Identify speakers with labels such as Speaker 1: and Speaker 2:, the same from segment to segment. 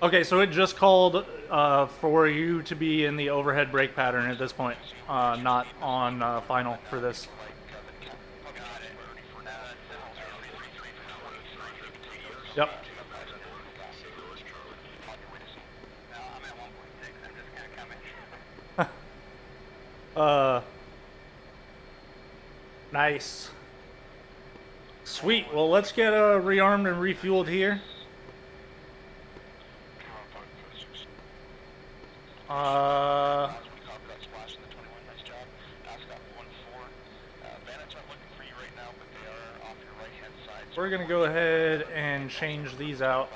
Speaker 1: Okay, so it just called for you to be in the overhead brake pattern at this point, not on final for this. Yep. uh, nice. Sweet. Well, let's get rearmed and refueled here. We're gonna go ahead and change these out.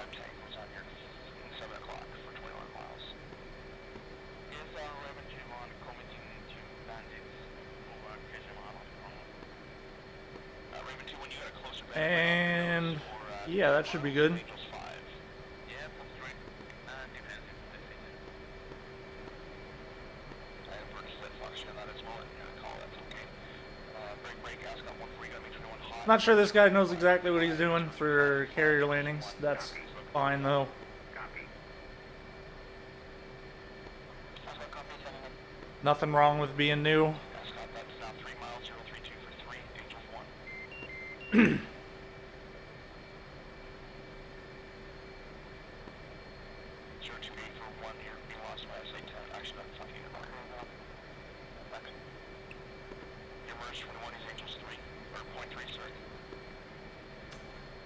Speaker 1: And yeah, that should be good. Not sure this guy knows exactly what he's doing for carrier landings. That's fine though. Nothing wrong with being new.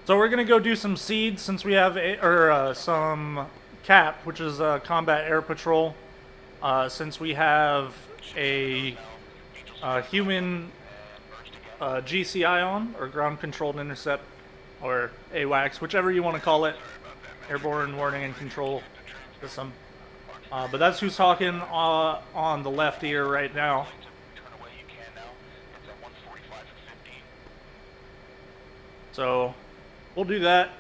Speaker 1: So we're gonna go do some seeds since we have some CAP, which is combat air patrol. Since we have a human GCI on, or ground controlled intercept, or AWACS, whichever you want to call it, airborne warning and control system. But that's who's talking on the left ear right now. So we'll do that.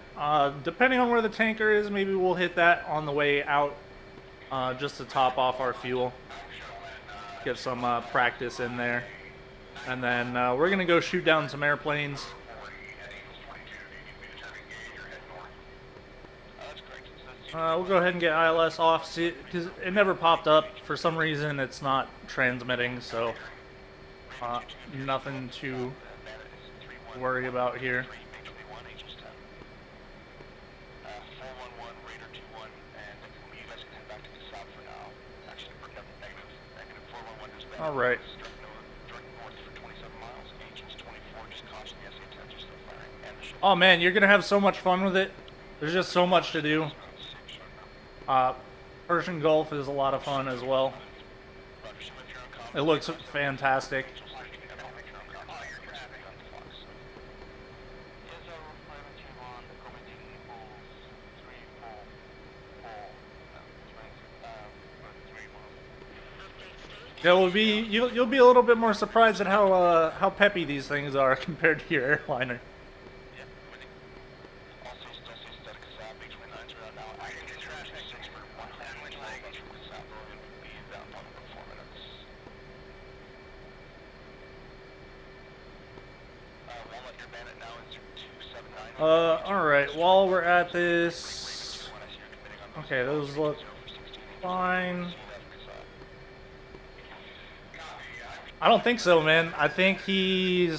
Speaker 1: Depending on where the tanker is, maybe we'll hit that on the way out, just to top off our fuel. Get some practice in there. And then we're going to go shoot down some airplanes. We'll go ahead and get ILS off, because it never popped up. For some reason, it's not transmitting, so nothing to worry about here. All right. Oh man, you're gonna have so much fun with it. There's just so much to do. Persian Gulf is a lot of fun as well. It looks fantastic. You'll be a little bit more surprised at how peppy these things are compared to your airliner. Alright, while we're at this... Okay, those look fine. I don't think so, man. I think he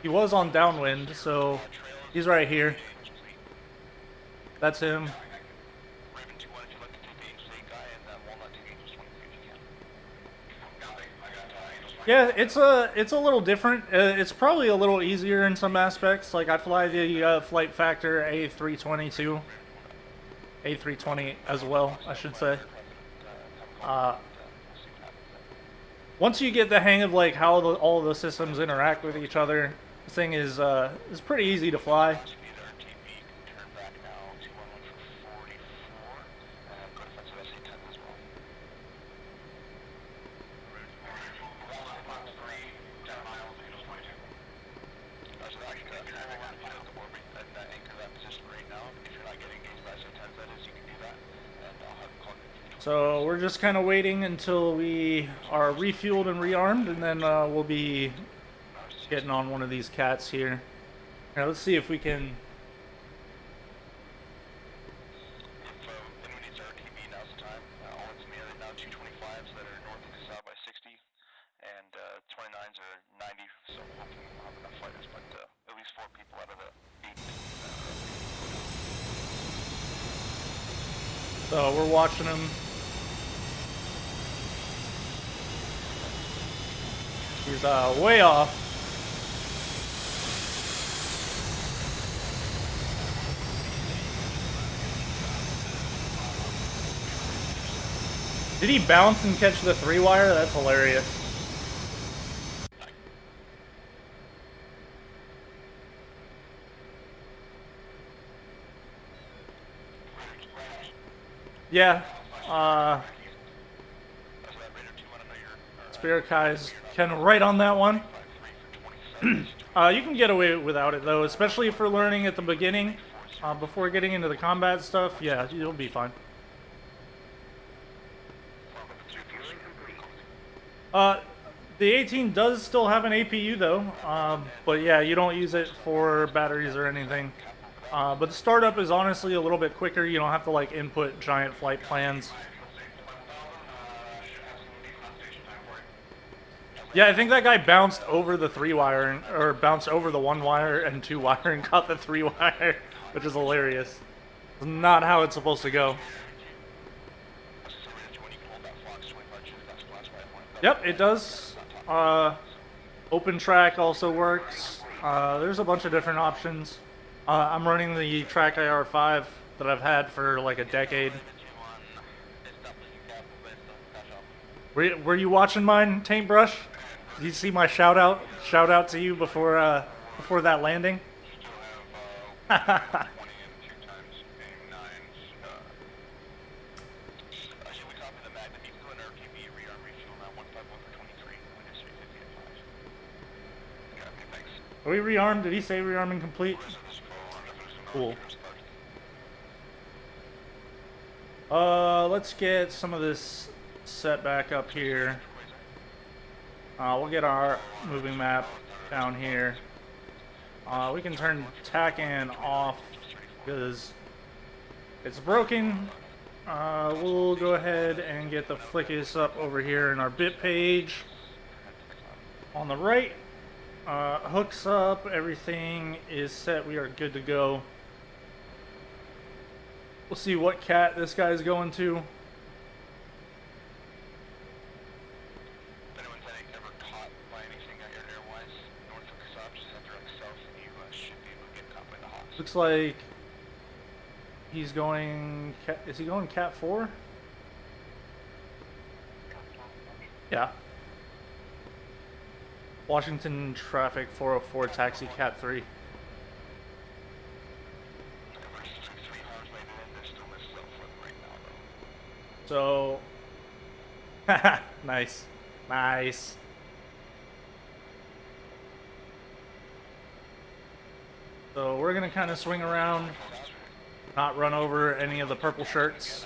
Speaker 1: was on downwind, so he's right here. That's him. Yeah, it's a little different. It's probably a little easier in some aspects. Like I fly the Flight Factor A320 A320 as well, I should say. Once you get the hang of like how all the systems interact with each other, this thing is pretty easy to fly. So we're just kind of waiting until we are refueled and rearmed, and then we'll be getting on one of these cats here. Now let's see if we can... So we're watching him. He's way off. Did he bounce and catch the 3-wire? That's hilarious. Yeah. Spirit Kai's kind of right on that one. You can get away without it though, especially if we're learning at the beginning. Before getting into the combat stuff, yeah, you'll be fine. The 18 does still have an APU though, but yeah, you don't use it for batteries or anything. But the startup is honestly a little bit quicker. You don't have to like input giant flight plans. Yeah, I think that guy bounced over the 3-wire, or bounced over the 1-wire and 2-wire and caught the 3-wire, which is hilarious. It's not how it's supposed to go. Yep, it does. Open track also works. There's a bunch of different options. I'm running the track IR5 that I've had for like a decade. Were you watching mine, Taintbrush? Did you see my shout out? Shout out to you before that landing. Are we rearmed? Did he say rearming complete? Cool. Let's get some of this set back up here. We'll get our moving map down here. We can turn TACAN off because it's broken. We'll go ahead and get the Flickus up over here in our bit page. On the right, hooks up, everything is set, we are good to go. We'll see what cat this guy's going to. Looks like he's going, is he going Cat 4? Yeah. Washington traffic 404 taxi Cat 3. So, nice, nice. So we're gonna kind of swing around, not run over any of the purple shirts.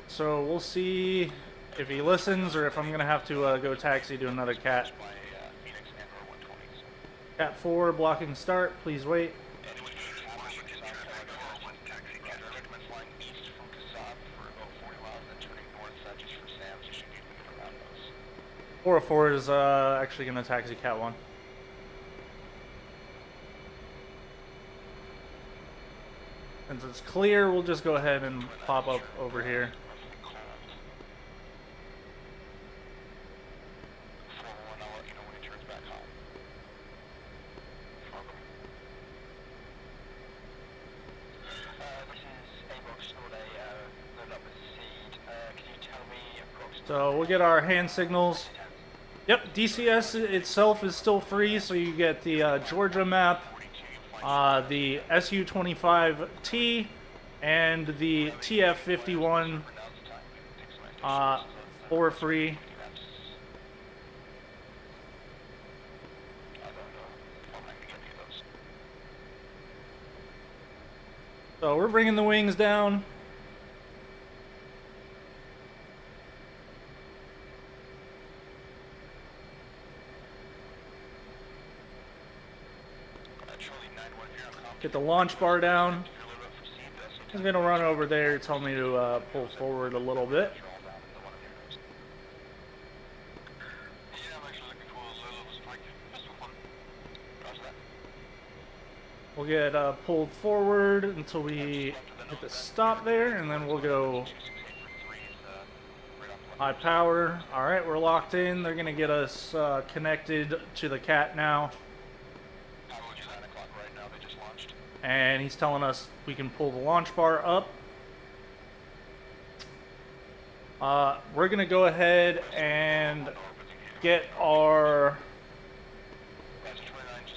Speaker 1: So we'll see if he listens or if I'm gonna have to go taxi to another cat. Cat 4 blocking start, please wait. 404 is actually gonna taxi Cat 1. Since it's clear, we'll just go ahead and pop up over here. So we'll get our hand signals. Yep, DCS itself is still free, so you get the Georgia map, the SU-25T, and the TF-51 for free. So we're bringing the wings down. get the launch bar down. He's gonna run over there, tell me to pull forward a little bit. We'll get pulled forward until we hit the stop there, and then we'll go high power. Alright, we're locked in. They're going to get us connected to the CAT now. And he's telling us we can pull the launch bar up. We're going to go ahead and get our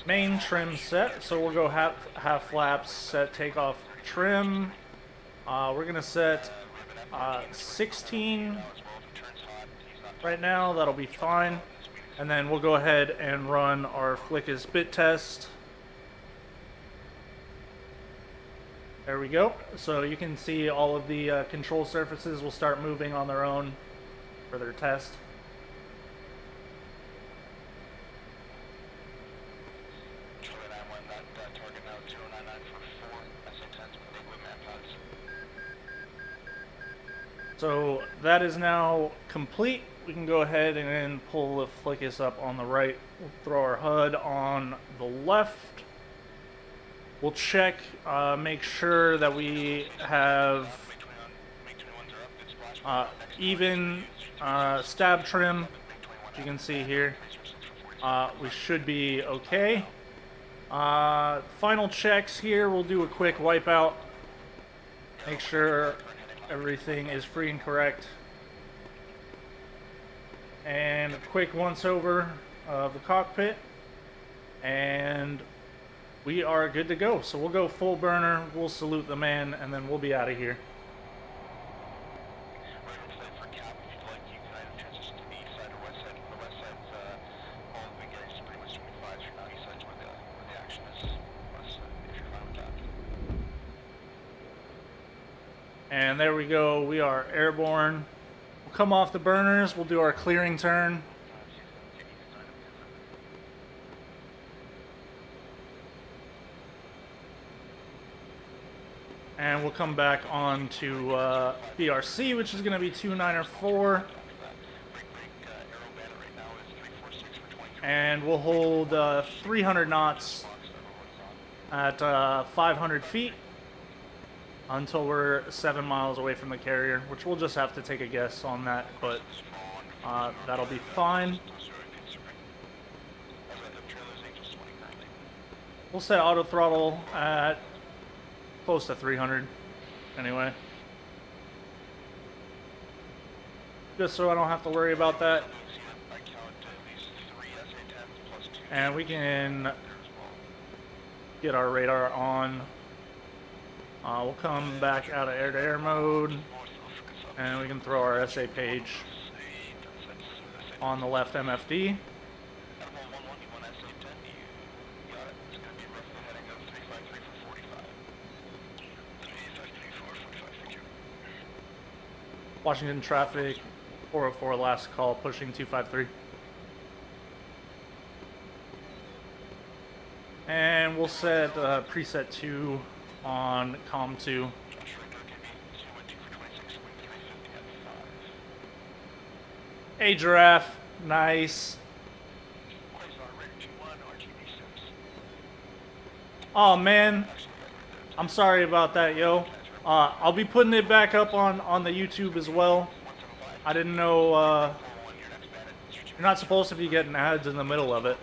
Speaker 1: main trim set, so we'll go half flaps, set takeoff trim. We're gonna set 16 right now. That'll be fine, and then we'll go ahead and run our Flickus bit test. There we go. So you can see all of the control surfaces will start moving on their own for their test. So that is now complete. We can go ahead and then pull the Flickus up on the right. We'll throw our HUD on the left. We'll check, make sure that we have even stab trim. As you can see here, we should be okay. Final checks here. We'll do a quick wipeout. Make sure everything is free and correct. And a quick once over of the cockpit. And we are good to go. So we'll go full burner, we'll salute the man, and then we'll be out of here. And there we go, we are airborne. We'll come off the burners, we'll do our clearing turn. And we'll come back on to BRC, which is going to be 2904. And we'll hold 300 knots at 500 feet. Until we're 7 miles away from the carrier, which we'll just have to take a guess on that, but that'll be fine. We'll set auto throttle at close to 300 anyway. Just so I don't have to worry about that. And we can get our radar on. We'll come back out of air-to-air mode, and we can throw our SA page on the left MFD. Washington traffic, 404 last call, pushing 253. And we'll set preset 2 on COM 2. Hey Giraffe, nice. Oh man, I'm sorry about that, yo. I'll be putting it back up on the YouTube as well. I didn't know you're not supposed to be getting ads in the middle of it.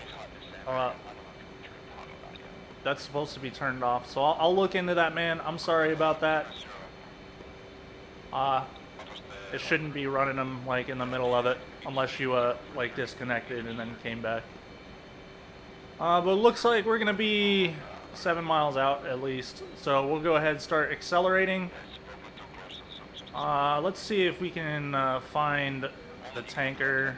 Speaker 1: That's supposed to be turned off, so I'll look into that, man. I'm sorry about that. It shouldn't be running them like in the middle of it, unless you like disconnected and then came back. But it looks like we're gonna be 7 miles out at least, so we'll go ahead and start accelerating. Let's see if we can find the tanker.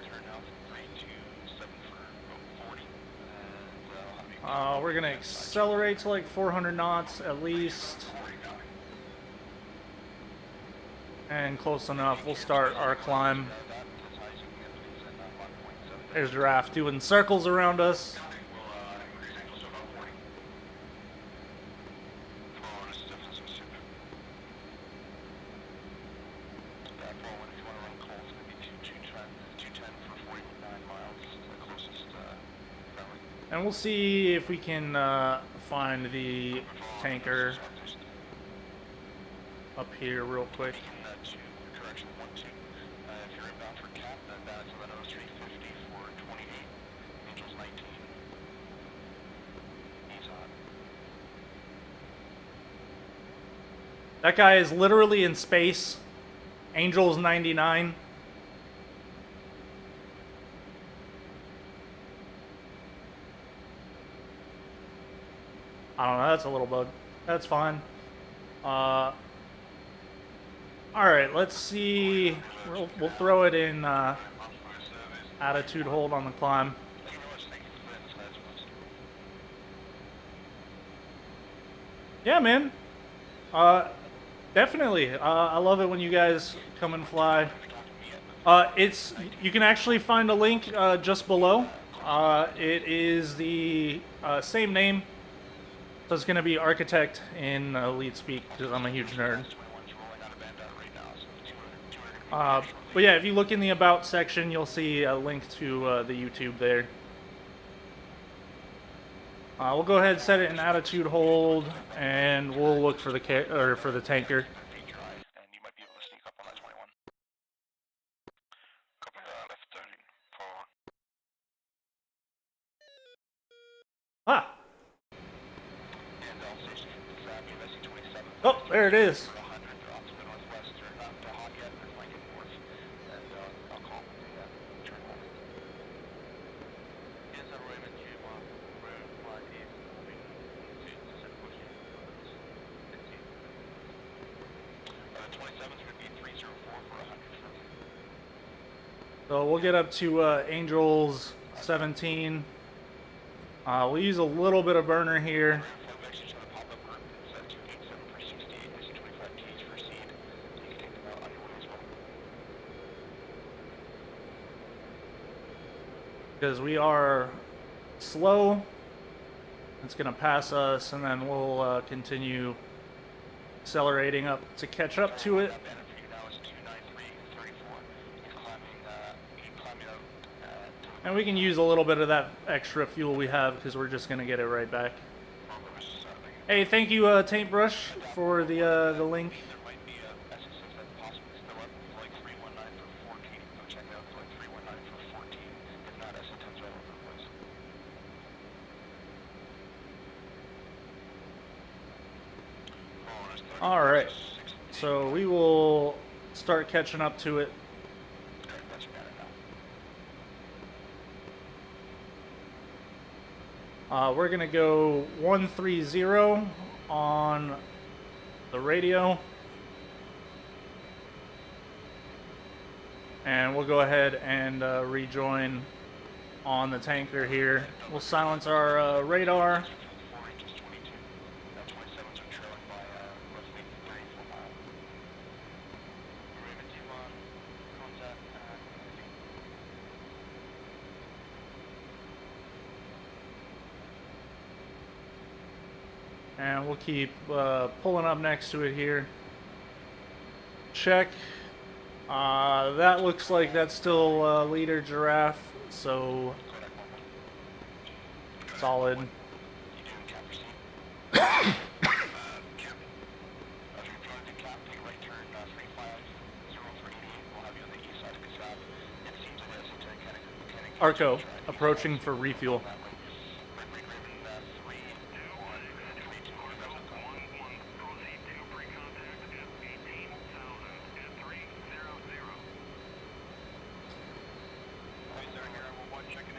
Speaker 1: We're gonna accelerate to like 400 knots at least. And close enough, we'll start our climb. There's Giraffe doing circles around us. And we'll see if we can find the tanker up here real quick. That guy is literally in space. Angel's 99. I don't know, that's a little bug. That's fine. Alright, let's see. We'll throw it in attitude hold on the climb. Yeah, man. Definitely. I love it when you guys come and fly. You can actually find a link just below. It is the same name. So it's going to be Architect in lead speak because I'm a huge nerd. But yeah, if you look in the About section, you'll see a link to the YouTube there. We'll go ahead and set it in attitude hold, and we'll look for the tanker. Ah! Oh, there it is. So we'll get up to Angels 17. We'll use a little bit of burner here. Because we are slow. It's going to pass us, and then we'll continue accelerating up to catch up to it. And we can use a little bit of that extra fuel we have because we're just going to get it right back. Hey, thank you, Taintbrush, for the link. Alright, so we will start catching up to it. We're going to go 130 on the radio. And we'll go ahead and rejoin on the tanker here. We'll silence our radar. And we'll keep pulling up next to it here. Check. That looks like that's still leader Giraffe, so solid. Arco, approaching for refuel.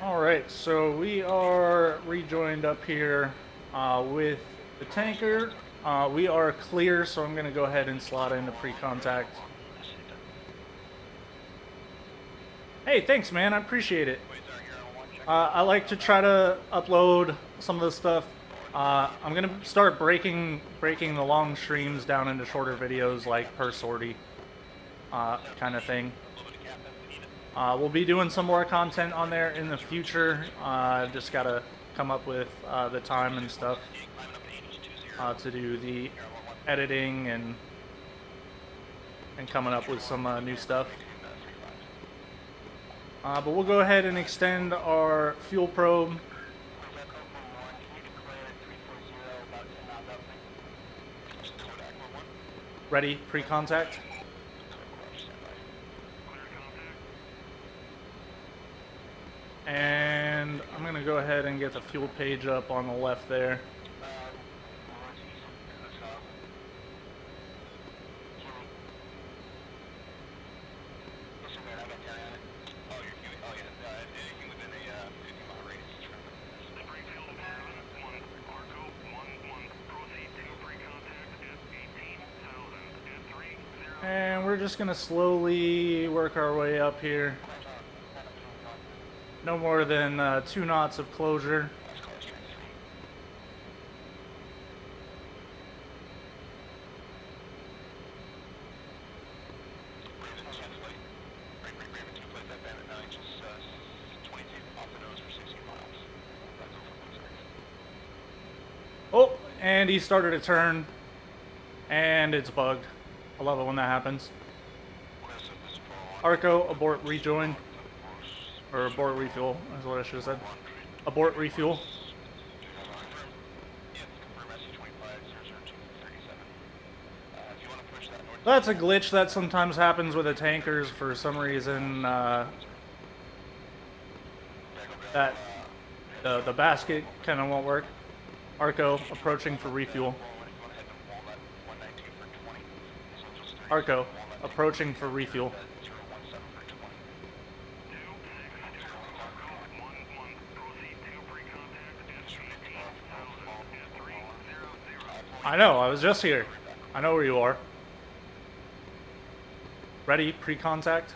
Speaker 1: Alright, so we are rejoined up here with the tanker. We are clear, so I'm going to go ahead and slot into pre-contact. Hey, thanks, man. I appreciate it. I like to try to upload some of the stuff. I'm going to start breaking the long streams down into shorter videos, like per sortie kind of thing. We'll be doing some more content on there in the future. I've just got to come up with the time and stuff and coming up with some new stuff. But we'll go ahead and extend our fuel probe. Ready, pre-contact. And I'm going to go ahead and get the fuel page up on the left there. And we're just going to slowly work our way up here. No more than 2 knots of closure. Oh, and he started a turn, and it's bugged. I love it when that happens. Arco, abort rejoin. Or abort refuel, is what I should have said. Abort refuel. That's a glitch that sometimes happens with the tankers for some reason. That the basket kind of won't work. Arco, approaching for refuel. Arco, approaching for refuel. I know, I was just here. I know where you are. Ready, pre-contact.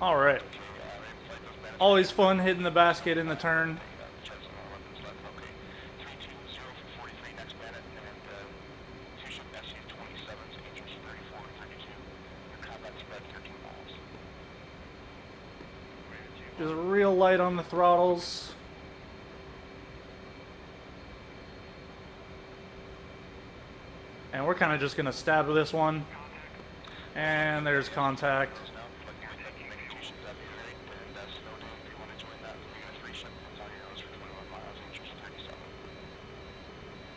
Speaker 1: Alright. Always fun hitting the basket in the turn. Just real light on the throttles. And we're kind of just going to stab this one. And there's contact.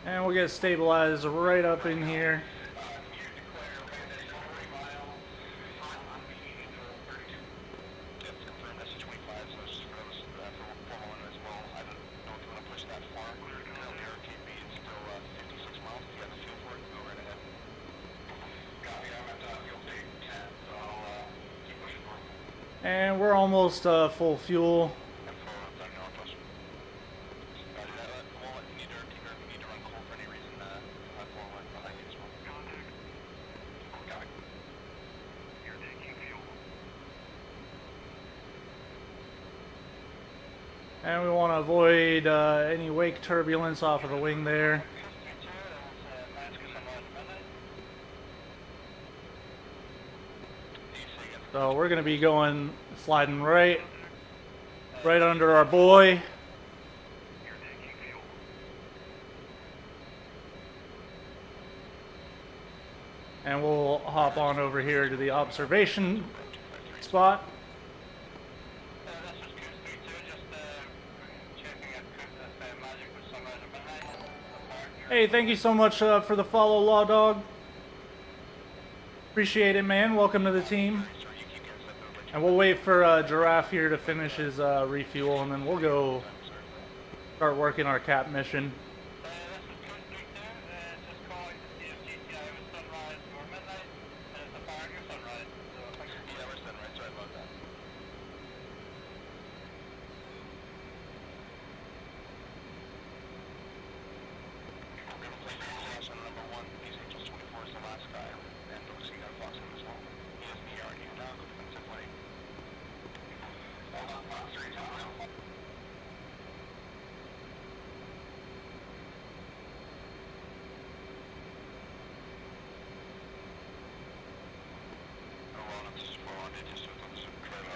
Speaker 1: And we'll get stabilized right up in here. And we're almost full fuel. And we want to avoid any wake turbulence off of the wing there. So we're going to be going, sliding right under our buoy. And we'll hop on over here to the observation spot. Hey, thank you so much for the follow, Law Dog. Appreciate it, man. Welcome to the team. And we'll wait for Giraffe here to finish his refuel, and then we'll go start working our cap mission.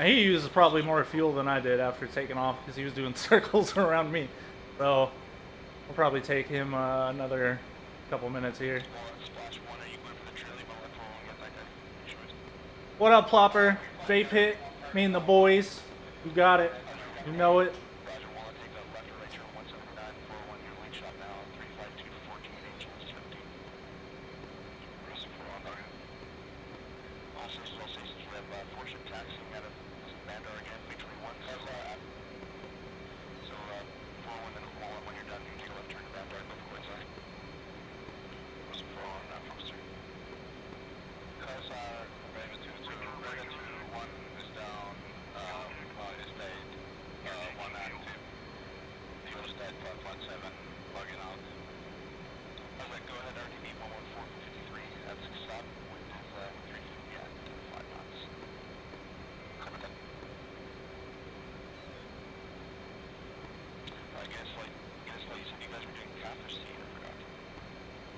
Speaker 1: He uses probably more fuel than I did after taking off because he was doing circles around me. So We'll probably take him another couple minutes here. What up, Plopper? Vape Hit, me and the boys. You got it. You know it.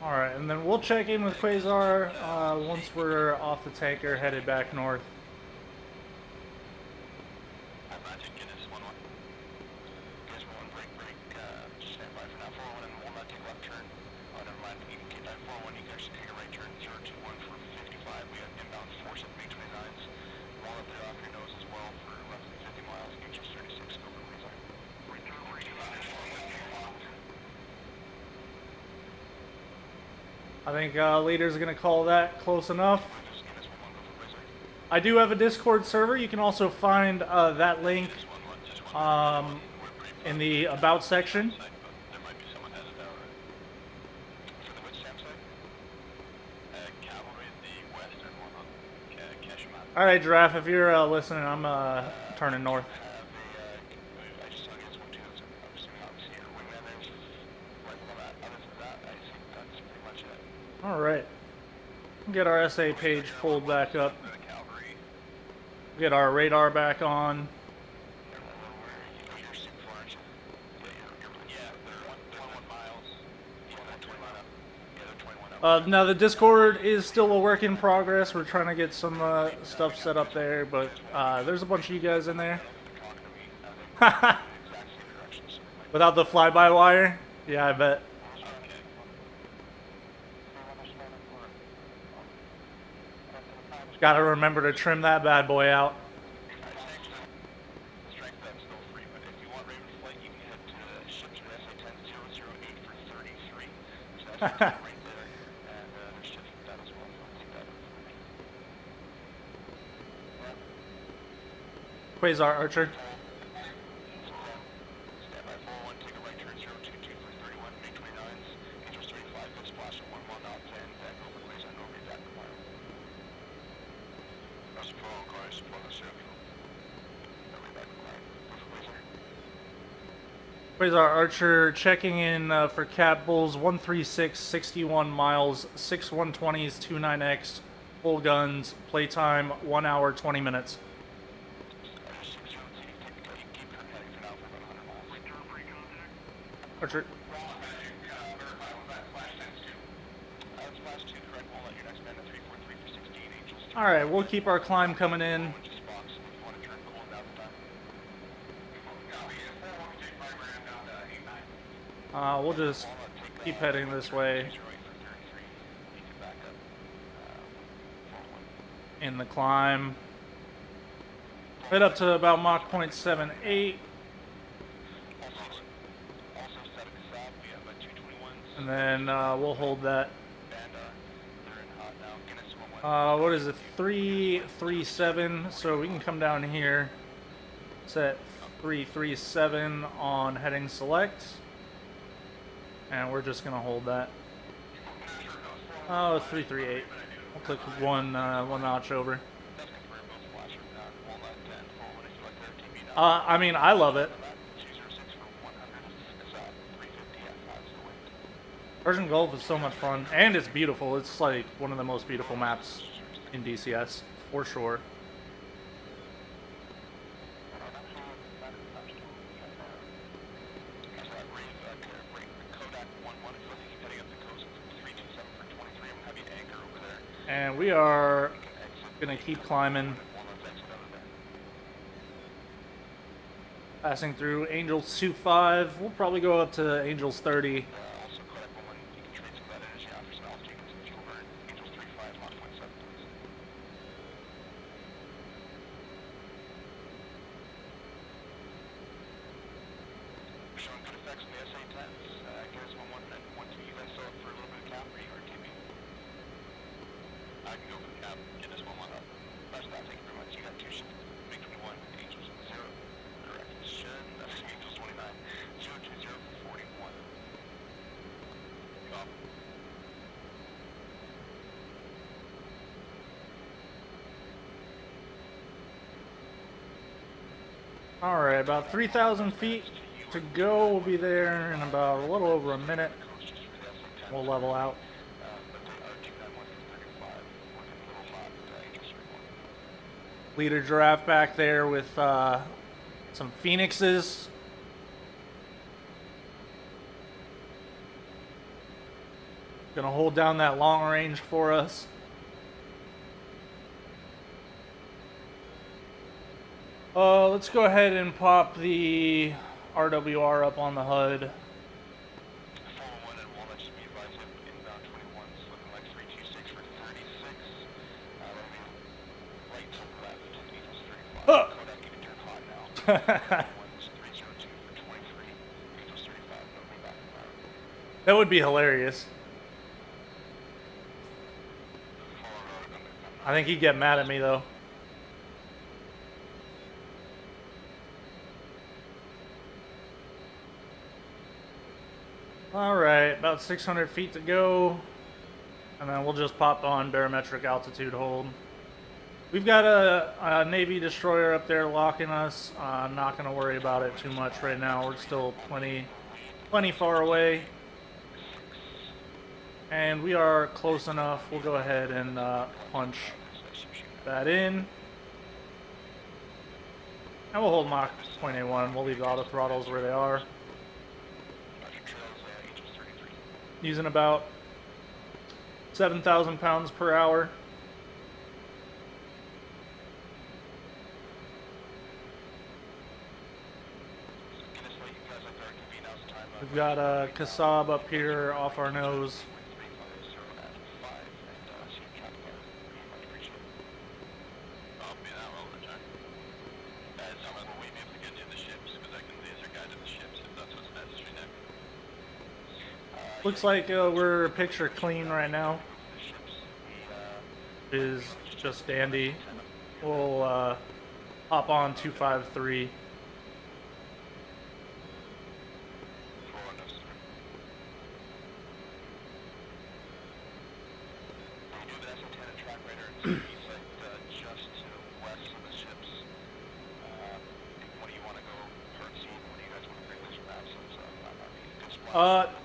Speaker 1: Alright, and then we'll check in with Quasar once we're off the tanker, headed back north. I think leader's gonna call that close enough. I do have a Discord server. You can also find that link in the About section. Alright, Giraffe, if you're listening, I'm turning north. Alright. Get our SA page pulled back up. Get our radar back on. Now the Discord is still a work in progress. We're trying to get some stuff set up there, but there's a bunch of you guys in there. Without the fly-by-wire? Yeah, I bet. Gotta remember to trim that bad boy out. Quasar Archer. Quasar Archer checking in for Cat Bulls 136, 61 miles, 6 120s, 29X, full guns, playtime 1 hour 20 minutes. Archer. Alright, we'll keep our climb coming in. We'll just keep heading this way in the climb. Head up to about Mach 0.78. And then we'll hold that. What is it? 337. So we can come down here. Set 337 on heading select. And we're just gonna hold that. Oh, 338. We'll click one notch over. I mean, I love it. Persian Gulf is so much fun, and it's beautiful. It's like one of the most beautiful maps in DCS, for sure. And we are gonna keep climbing. Passing through Angels 2-5. We'll probably go up to Angels 30.
Speaker 2: Also caught up on when you can trade some of that energy out for some altitude fuel burn. Angels 3-5, Mach 0.7, please. We're showing good effects on the SA-10s. Guys, 1-1, you guys still up for a little bit of cap, or you RTB? I can go for the cap. Get this 1-1 up. That's not, thank you very much. You got 2 ships. Make 21, Angels 0. Correction, that's Angels 29. 020 for 41. Go.
Speaker 1: Alright, about 3,000 feet to go. We'll be there in about a little over a minute. We'll level out. Leader Giraffe back there with some Phoenixes. Gonna hold down that long range for us. Let's go ahead and pop the RWR up on the HUD. That would be hilarious. I think he'd get mad at me though. Alright, about 600 feet to go. And then we'll just pop on barometric altitude hold. We've got a Navy destroyer up there locking us. I'm not going to worry about it too much right now. We're still plenty far away. And we are close enough. We'll go ahead and punch that in. And we'll hold Mach 0.81. We'll leave the auto throttles where they are. Using about 7,000 pounds per hour. We've got a Kasab up here off our nose. Looks like we're picture clean right now. Is just dandy. We'll hop on 253.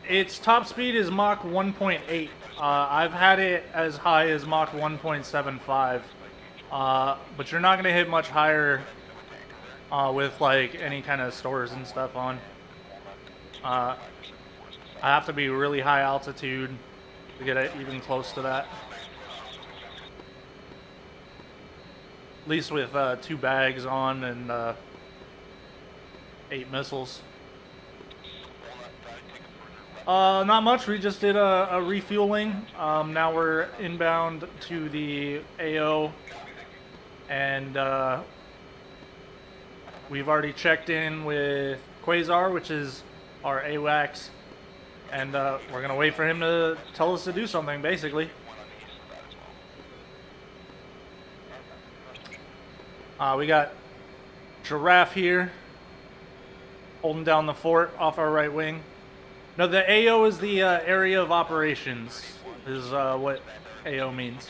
Speaker 1: Its top speed is Mach 1.8. I've had it as high as Mach 1.75. But you're not going to hit much higher with like any kind of stores and stuff on. I have to be really high altitude to get it even close to that. At least with 2 bags on and 8 missiles. Not much. We just did a refueling. Now we're inbound to the AO, and we've already checked in with Quasar, which is our AWACS, and we're gonna wait for him to tell us to do something, basically. We got Giraffe here, holding down the fort off our right wing. No, the AO is the area of operations, is what AO means.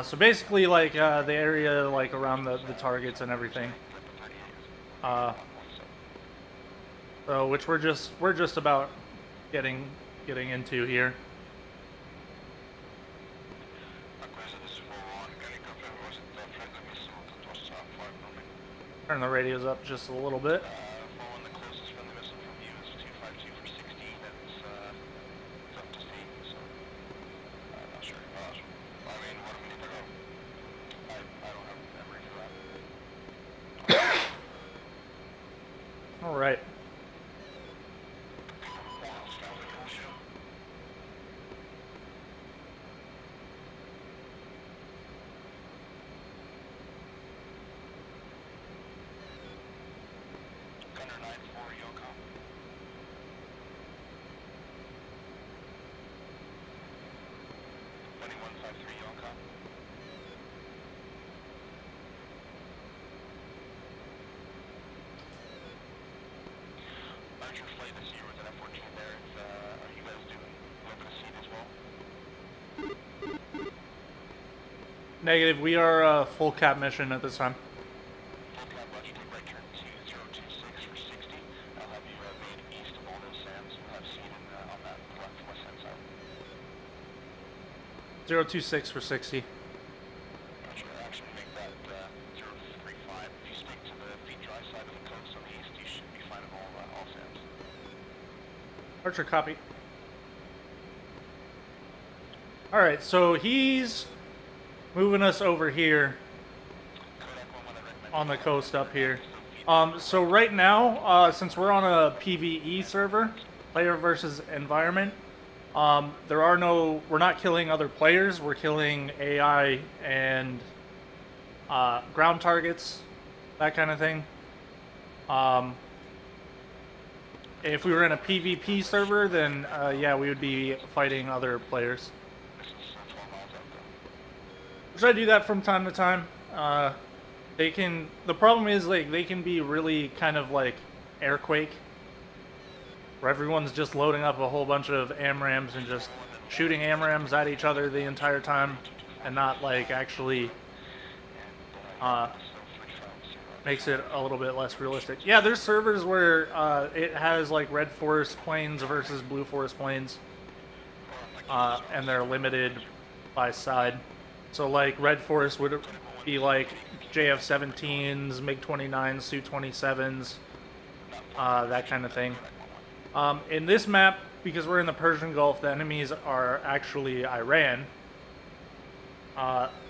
Speaker 1: So basically, like the area like around the targets and everything. So which we're just about getting into here. Turn the radios up just a little bit.
Speaker 2: 353, you on call? Archer flight this year was an F-14 there. Are you guys doing a little bit of seed as well?
Speaker 1: Negative. We are full cap mission at this time.
Speaker 2: Full cap, watch, take right turn to 026 for 60. I'll have you made east of all those sands. You'll have seed on that left west hand side.
Speaker 1: 026 for 60.
Speaker 2: Archer, actually make that 035. If you stick to the feet dry side of the coast on the east, you should be fine on all sands.
Speaker 1: Archer, copy. Alright, so he's moving us over here on the coast up here. So right now, since we're on a PvE server, player versus environment, we're not killing other players, we're killing AI and ground targets, that kind of thing. If we were in a PvP server, then yeah, we would be fighting other players. Which I do that from time to time. The problem is, like, they can be really kind of like Airquake, where everyone's just loading up a whole bunch of AMRAAMs and just shooting AMRAAMs at each other the entire time, and not like actually makes it a little bit less realistic. Yeah, there's servers where it has like red forest planes versus blue forest planes, and they're limited by side. So like red forest would be like JF-17s, MiG-29s, Su-27s, that kind of thing. In this map, because we're in the Persian Gulf, the enemies are actually Iran.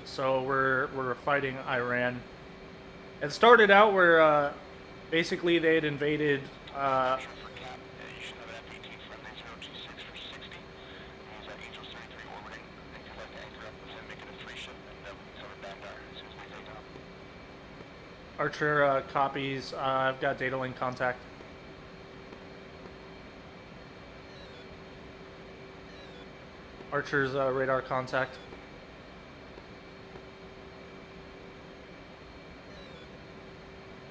Speaker 1: So we're fighting Iran. It started out where basically they had invaded. Archer copies. I've got data link contact. Archer's radar contact.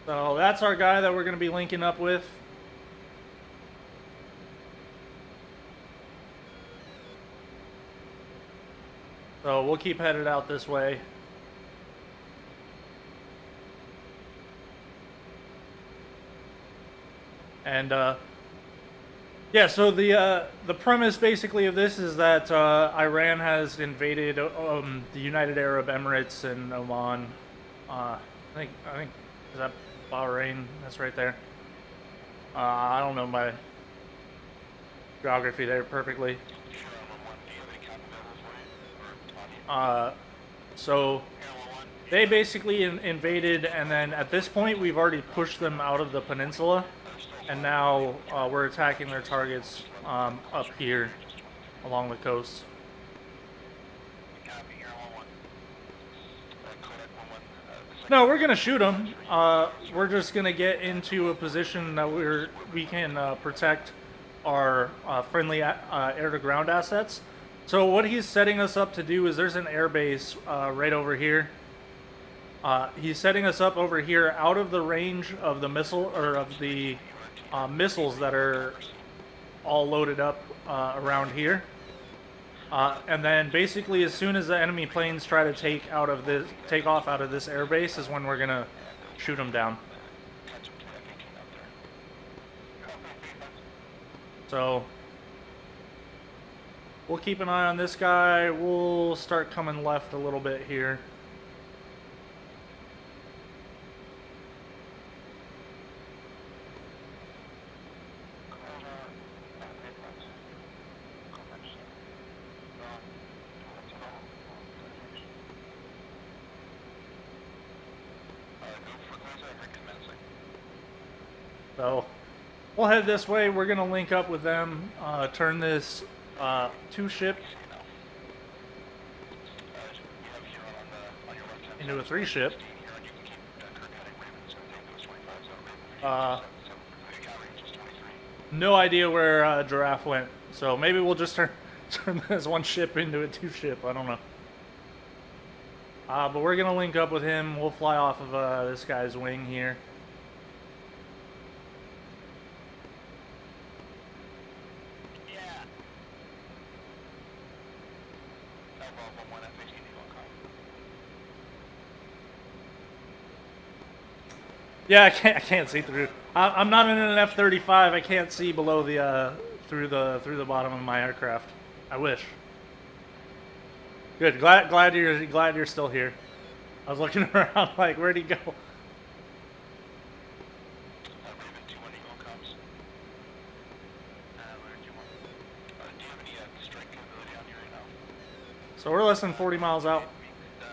Speaker 1: So that's our guy that we're going to be linking up with. So we'll keep headed out this way. And yeah, so the premise basically of this is that Iran has invaded the United Arab Emirates and Oman. I think is that Bahrain? That's right there. I don't know my geography there perfectly. So they basically invaded, and then at this point we've already pushed them out of the peninsula. And now we're attacking their targets up here along the coast. No, we're gonna shoot them. We're just gonna get into a position that we can protect our friendly air-to-ground assets. So what he's setting us up to do is there's an airbase right over here. He's setting us up over here out of the range of the missile or of the missiles that are all loaded up around here, and then basically as soon as the enemy planes try to take off out of this airbase is when we're gonna shoot them down. So we'll keep an eye on this guy. We'll start coming left a little bit here. So we'll head this way. We're going to link up with them, turn this two-ship into a three-ship. No idea where Giraffe went, so maybe we'll just turn this one ship into a two-ship. I don't know. But we're gonna link up with him. We'll fly off of this guy's wing here.
Speaker 2: Yeah. L-11 F-18C
Speaker 1: Yeah, I can't see through. I'm not in an F-35. I can't see below the through the bottom of my aircraft. I wish. Good. Glad you're still here. I was looking around like, where'd he go?
Speaker 2: Raven 2-1 Eagle comms. Where do you want? Do you have any strike capability on you right now?
Speaker 1: So we're less than 40 miles out.
Speaker 2: If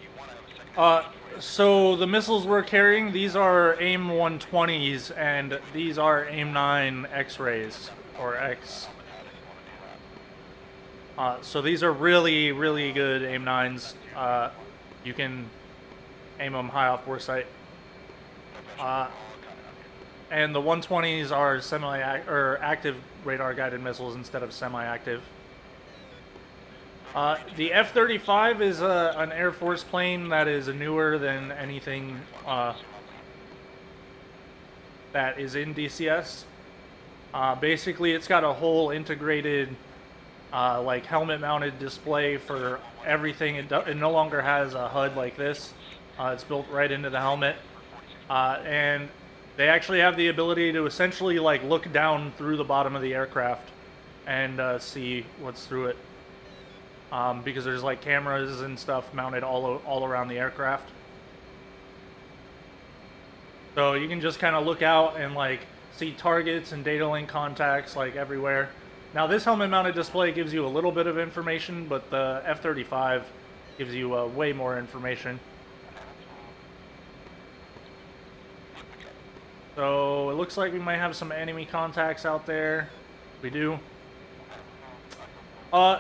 Speaker 2: you want to have a second.
Speaker 1: So the missiles we're carrying, these are AIM 120s, and these are AIM 9 X-rays or X. So these are really, really good AIM 9s. You can aim them high off boresight. And the 120s are active radar guided missiles instead of semi-active. The F-35 is an Air Force plane that is newer than anything that is in DCS. Basically, it's got a whole integrated like helmet-mounted display for everything. It no longer has a HUD like this. It's built right into the helmet, and they actually have the ability to essentially like look down through the bottom of the aircraft and see what's through it. Because there's like cameras and stuff mounted all around the aircraft. So you can just kind of look out and like see targets and data link contacts like everywhere. Now this helmet mounted display gives you a little bit of information, but the F-35 gives you way more information. So it looks like we might have some enemy contacts out there. We do.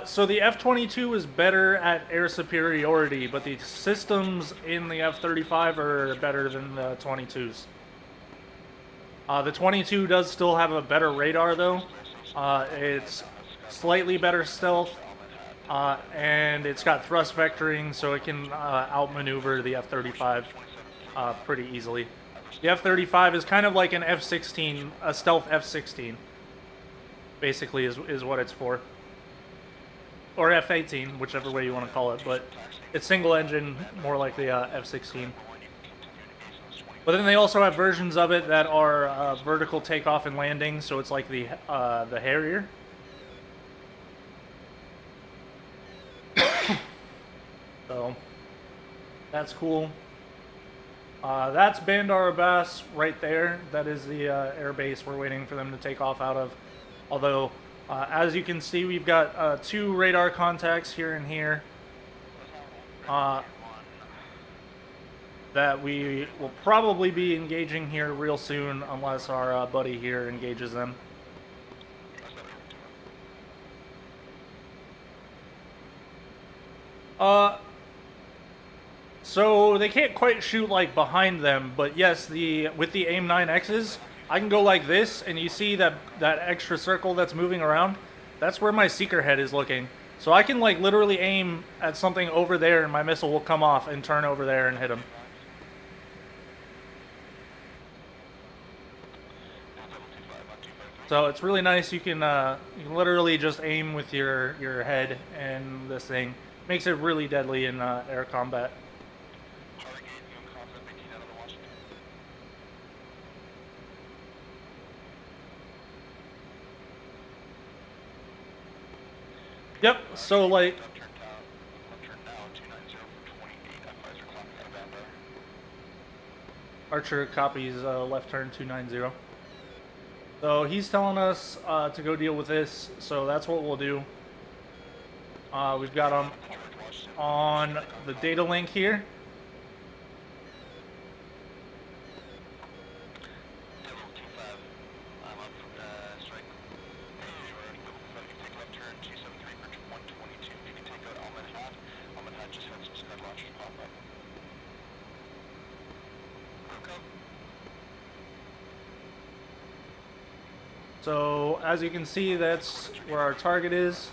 Speaker 1: So the F-22 is better at air superiority, but the systems in the F-35 are better than the 22s. The 22 does still have a better radar, though. It's slightly better stealth, and it's got thrust vectoring, so it can outmaneuver the F-35 pretty easily. The F-35 is kind of like an F-16, a stealth F-16, basically is what it's for. Or F-18, whichever way you want to call it, but it's single engine, more like the F-16. But then they also have versions of it that are vertical takeoff and landing, so it's like the Harrier. So that's cool. That's Bandar Abbas right there. That is the air base we're waiting for them to take off out of. Although, as you can see, we've got 2 radar contacts here and here. That we will probably be engaging here real soon unless our buddy here engages them. So they can't quite shoot like behind them, but yes, with the AIM 9Xs, I can go like this, and you see that extra circle that's moving around? That's where my seeker head is looking. So I can like literally aim at something over there, and my missile will come off and turn over there and hit him. So it's really nice. You can literally just aim with your head, and this thing makes it really deadly in air combat. Yep. So like. Archer copies left turn 290. So he's telling us to go deal with this, so that's what we'll do. We've got him on the data link here. So as you can see, that's where our target is.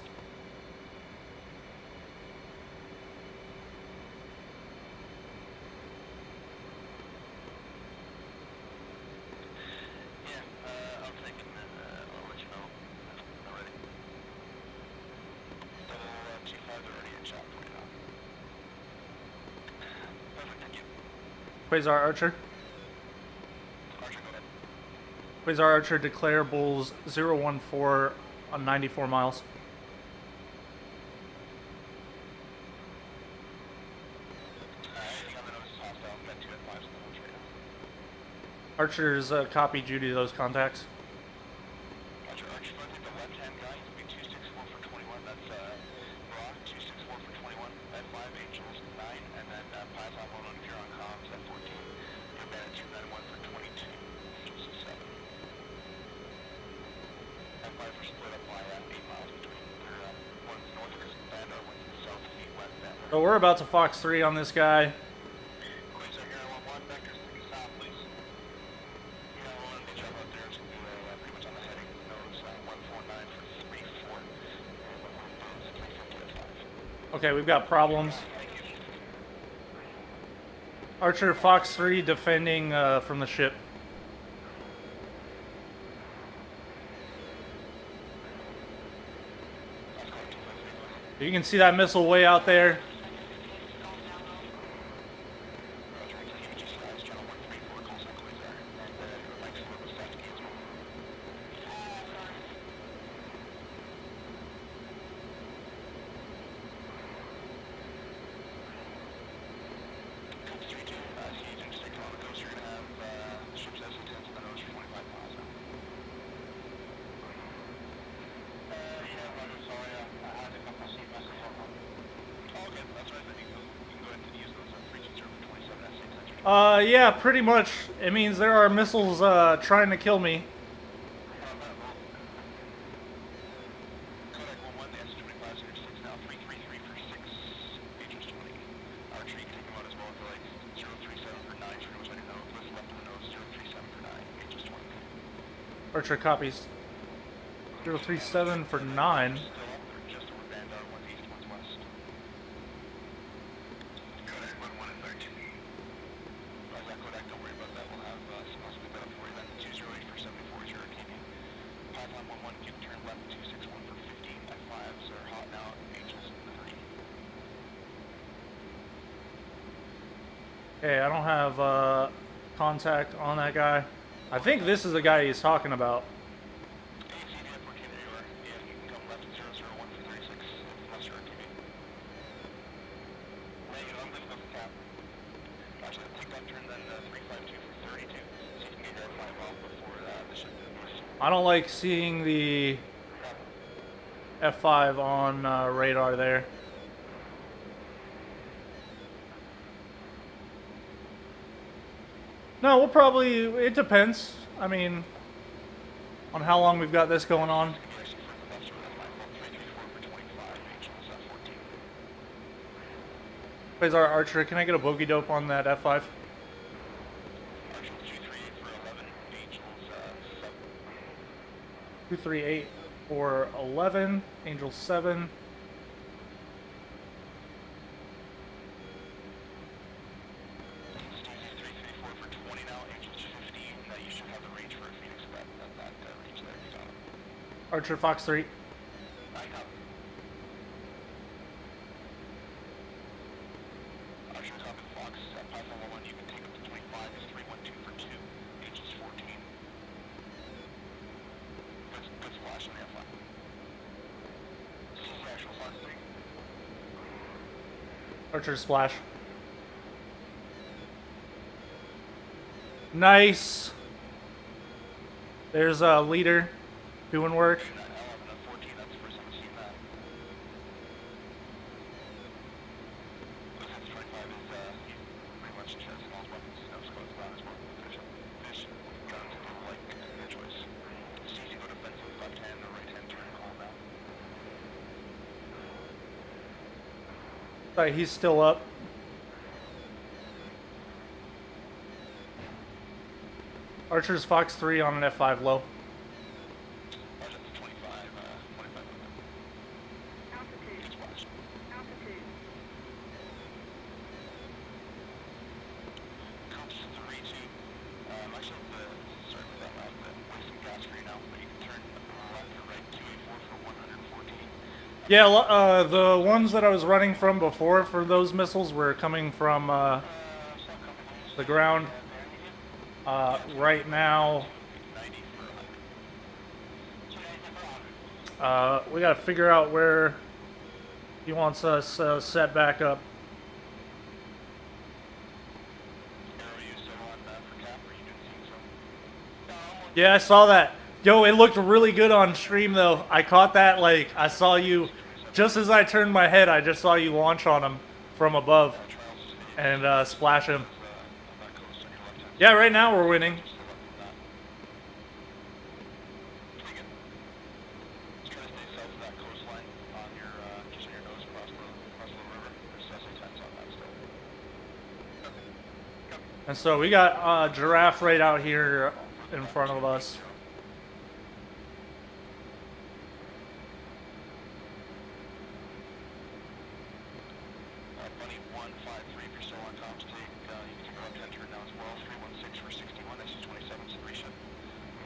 Speaker 1: Quasar Archer.
Speaker 2: Archer, go ahead.
Speaker 1: Quasar Archer, declare Bulls 014 on 94 miles.
Speaker 2: Anything on the nose is hostile. We've got 2 F5s on the nose right now.
Speaker 1: Archer's copy Judy to those contacts.
Speaker 2: Roger, Archer, if I take the left-hand guy, he's going to be 264 for 21. That's Brock, 264 for 21. F5, Angels, 9. And then Python 1 if you're on comms, F14. You're Bandit 291 for 22. Angels is 7. F5 are split up by 8 miles between. One's north of Bandit, one's south of west Bandit.
Speaker 1: So we're about to Fox 3 on this guy.
Speaker 2: Quasar here, 1-1, vectors, take a stop, please. Yeah, 1, good job out there. It's pretty much on the heading. Nose 149 for 34. And 350 at 5.
Speaker 1: Okay, we've got problems. Archer Fox 3 defending from the ship. You can see that missile way out there. Yeah, pretty much. It means there are missiles trying to kill me. Archer copies. 037 for 9. Okay, I don't have contact on that guy. I think this is the guy he's talking about. I don't like seeing the F5 on radar there. No, we'll probably, it depends. I mean, on how long we've got this going on. Quasar Archer, can I get a bogey dope on that F5? 238 for 11, Angel 7. Archer Fox 3.
Speaker 2: Archer, copy Fox. Python 1, you can take up to 25. It's 312 for 2. Angels 14. Good splash on the F5. CC actual Fox 3.
Speaker 1: Archer splash. Nice. There's a leader doing work. He's still up. Archer's Fox 3 on an F5 low. Yeah, the ones that I was running from before for those missiles were coming from the the ground. Right now, we gotta figure out where he wants us set back up. Yeah, I saw that. Yo, it looked really good on stream though. I caught that, like, I saw you, just as I turned my head, I just saw you launch on him from above and splash him. Yeah, right now we're winning. And so we got Giraffe right out here in front of us.
Speaker 2: Bunny 153, if you're still on comms, take, you can take a left hand turn now as well, 316 for 61, this is 27, Sabrisha,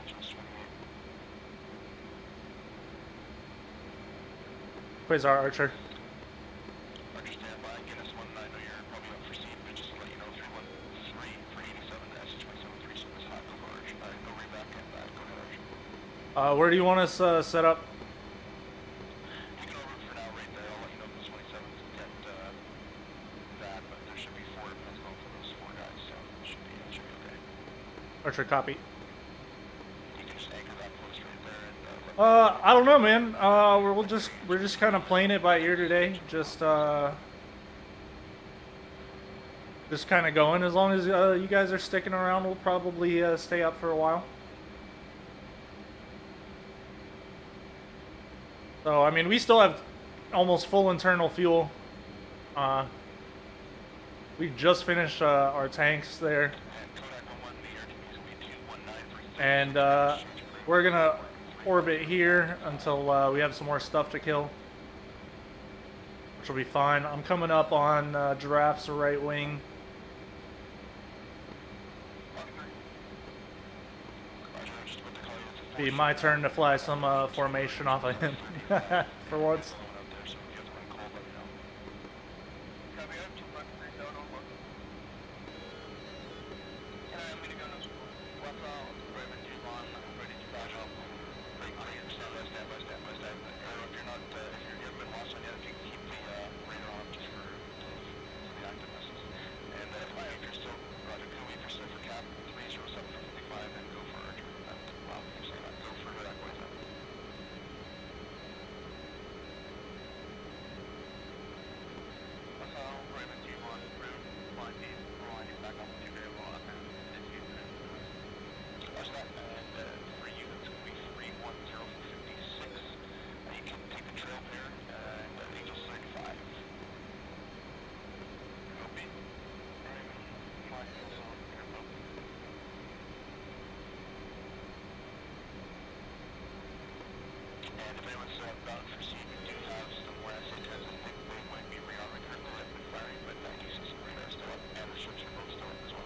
Speaker 2: Angels 28.
Speaker 1: Quasar Archer.
Speaker 2: Archer standby, Guinness 1, I know you're probably up for seat, but just to let you know, 313 for 87, this is 27, Sabrisha was hot, go for Archer, no reback, and go ahead Archer.
Speaker 1: Where do you want us set up?
Speaker 2: You can over for now right there, I'll let you know if the 27s get that, but there should be 4 depends going for those 4 guys, so it should be okay.
Speaker 1: Archer, copy.
Speaker 2: You can just anchor that post right there and
Speaker 1: I don't know, man. We're just kind of playing it by ear today. Just kind of going. As long as you guys are sticking around, we'll probably stay up for a while. So I mean, we still have almost full internal fuel. We just finished our tanks there, and we're gonna orbit here until we have some more stuff to kill, which will be fine. I'm coming up on Giraffe's right wing. Be my turn to fly some formation off of him for once.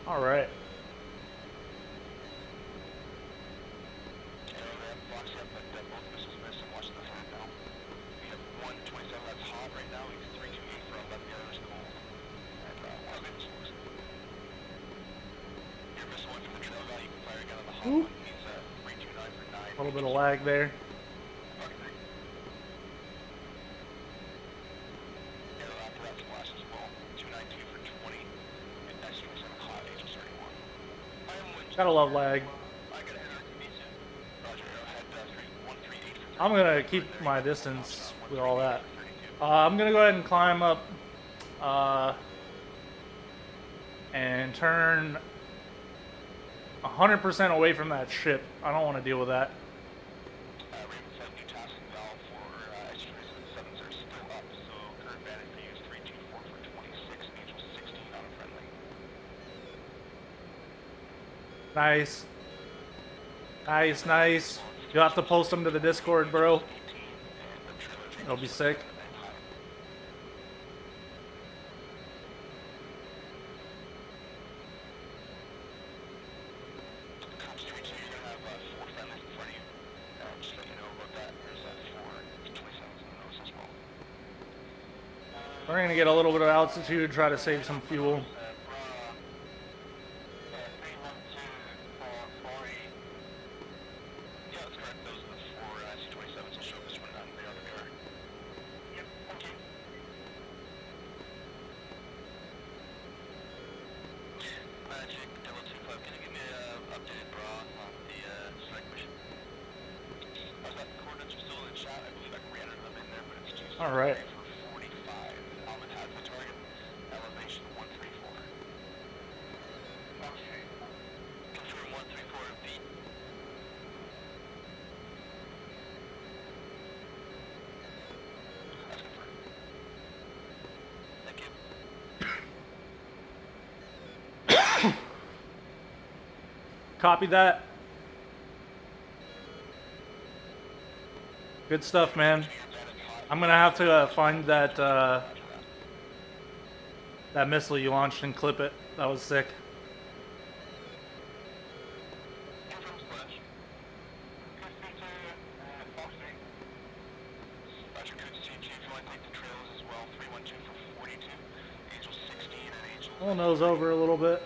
Speaker 1: All right. Ooh. A little bit of lag there. Gotta love lag. I'm gonna keep my distance with all that. I'm gonna go ahead and climb up and turn 100% away from that ship. I don't want to deal with that. Nice. Nice, nice. You'll have to post them to the Discord, bro. It'll be sick. We're gonna get a little bit of altitude, try to save some fuel.
Speaker 2: correct. Those are the four C-27s. I'll show this one on the other car. Yep, okay. Magic, Delta 25, can you give me an updated bra on the strike mission? I was at the coordinates are still in the chat. I believe I re-entered them in there, but it's 2
Speaker 1: All right.
Speaker 2: for 45. Alman has the target. Elevation 134. Okay. Confirm 134 feet. That's confirmed. Thank you.
Speaker 1: Copy that. Good stuff, man. I'm gonna have to find that that missile you launched and clip it. That was sick.
Speaker 2: Confirm splash. Roger, could CG if you want to take the trails as well. 312 for 42. Angel 16 and Angel.
Speaker 1: Pull nose over a little bit.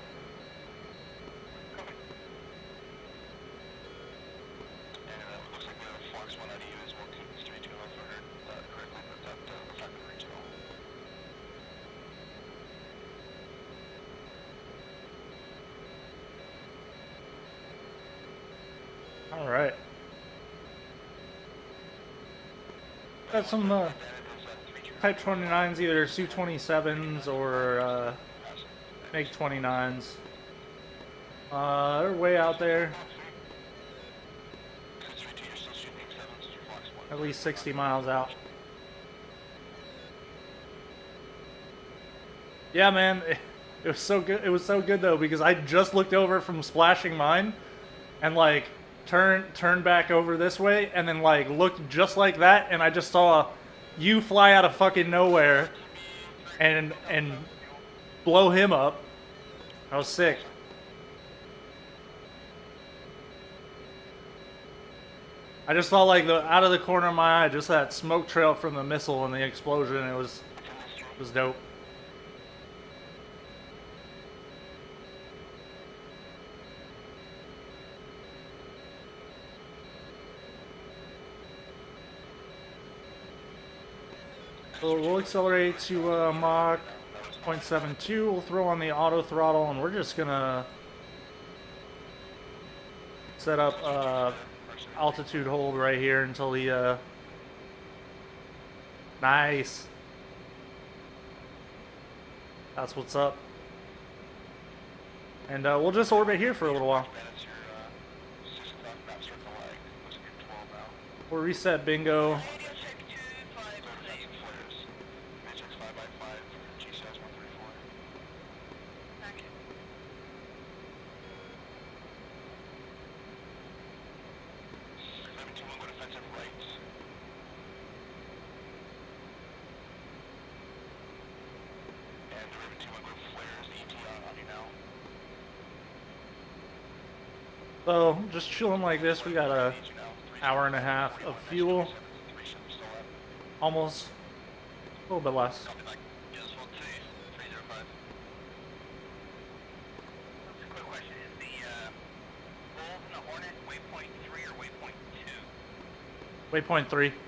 Speaker 2: Looks like we have a Fox 1 out of you as well, too. It's 32 if I heard correctly, but that looks like the reach at all.
Speaker 1: All right. Got some Type 29s, either Su-27s or MiG-29s. They're way out there. At least 60 miles out. Yeah, man, it was so good. It was so good though because I just looked over from splashing mine, and like turned back over this way, and then like looked just like that, and I just saw you fly out of fucking nowhere, and blow him up. I was sick. I just saw like out of the corner of my eye, just that smoke trail from the missile and the explosion. It was dope. So we'll accelerate to Mach 0.72. We'll throw on the auto throttle, and we're just gonna set up altitude hold right here until the nice. That's what's up. And we'll just orbit here for a little while. We'll reset bingo. So, just chilling like this. We got a hour and a half of fuel. Almost. A little bit less.
Speaker 2: Quick question, is the Bulls and the Hornet waypoint 3 or waypoint 2?
Speaker 1: Waypoint 3.
Speaker 2: Even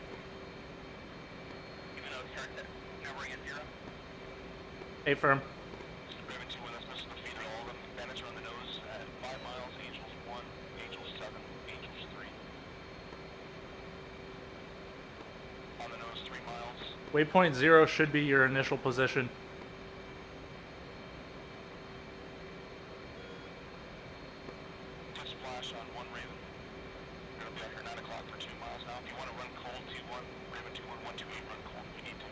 Speaker 2: though it starts at numbering at 0?
Speaker 1: 8 firm.
Speaker 2: Raven 2, that's supposed to feed all of them. Bandits are on the nose at 5 miles, Angels 1, Angels 7, Angels 3. On the nose, 3 miles.
Speaker 1: Waypoint 0 should be your initial position.
Speaker 2: Good splash on 1 Raven. We're going to be out here 9 o'clock for 2 miles now. If you want to run cold, T1, Raven 21, 128, run cold if you need to.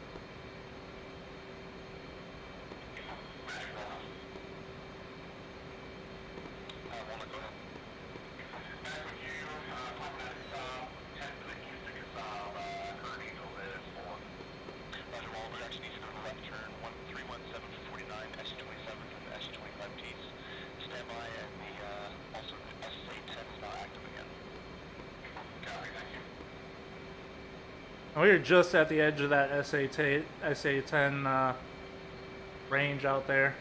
Speaker 2: Walnut, go ahead. Back with you, current Angel is 4. Roger, Walnut, we actually need to go to the left turn, 1317 for 49, SC-27 from the SC-25Ts. Stand by, and also the SA-10 is now active again. Copy, thank you.
Speaker 1: We are just at the edge of that SA-10 range out there.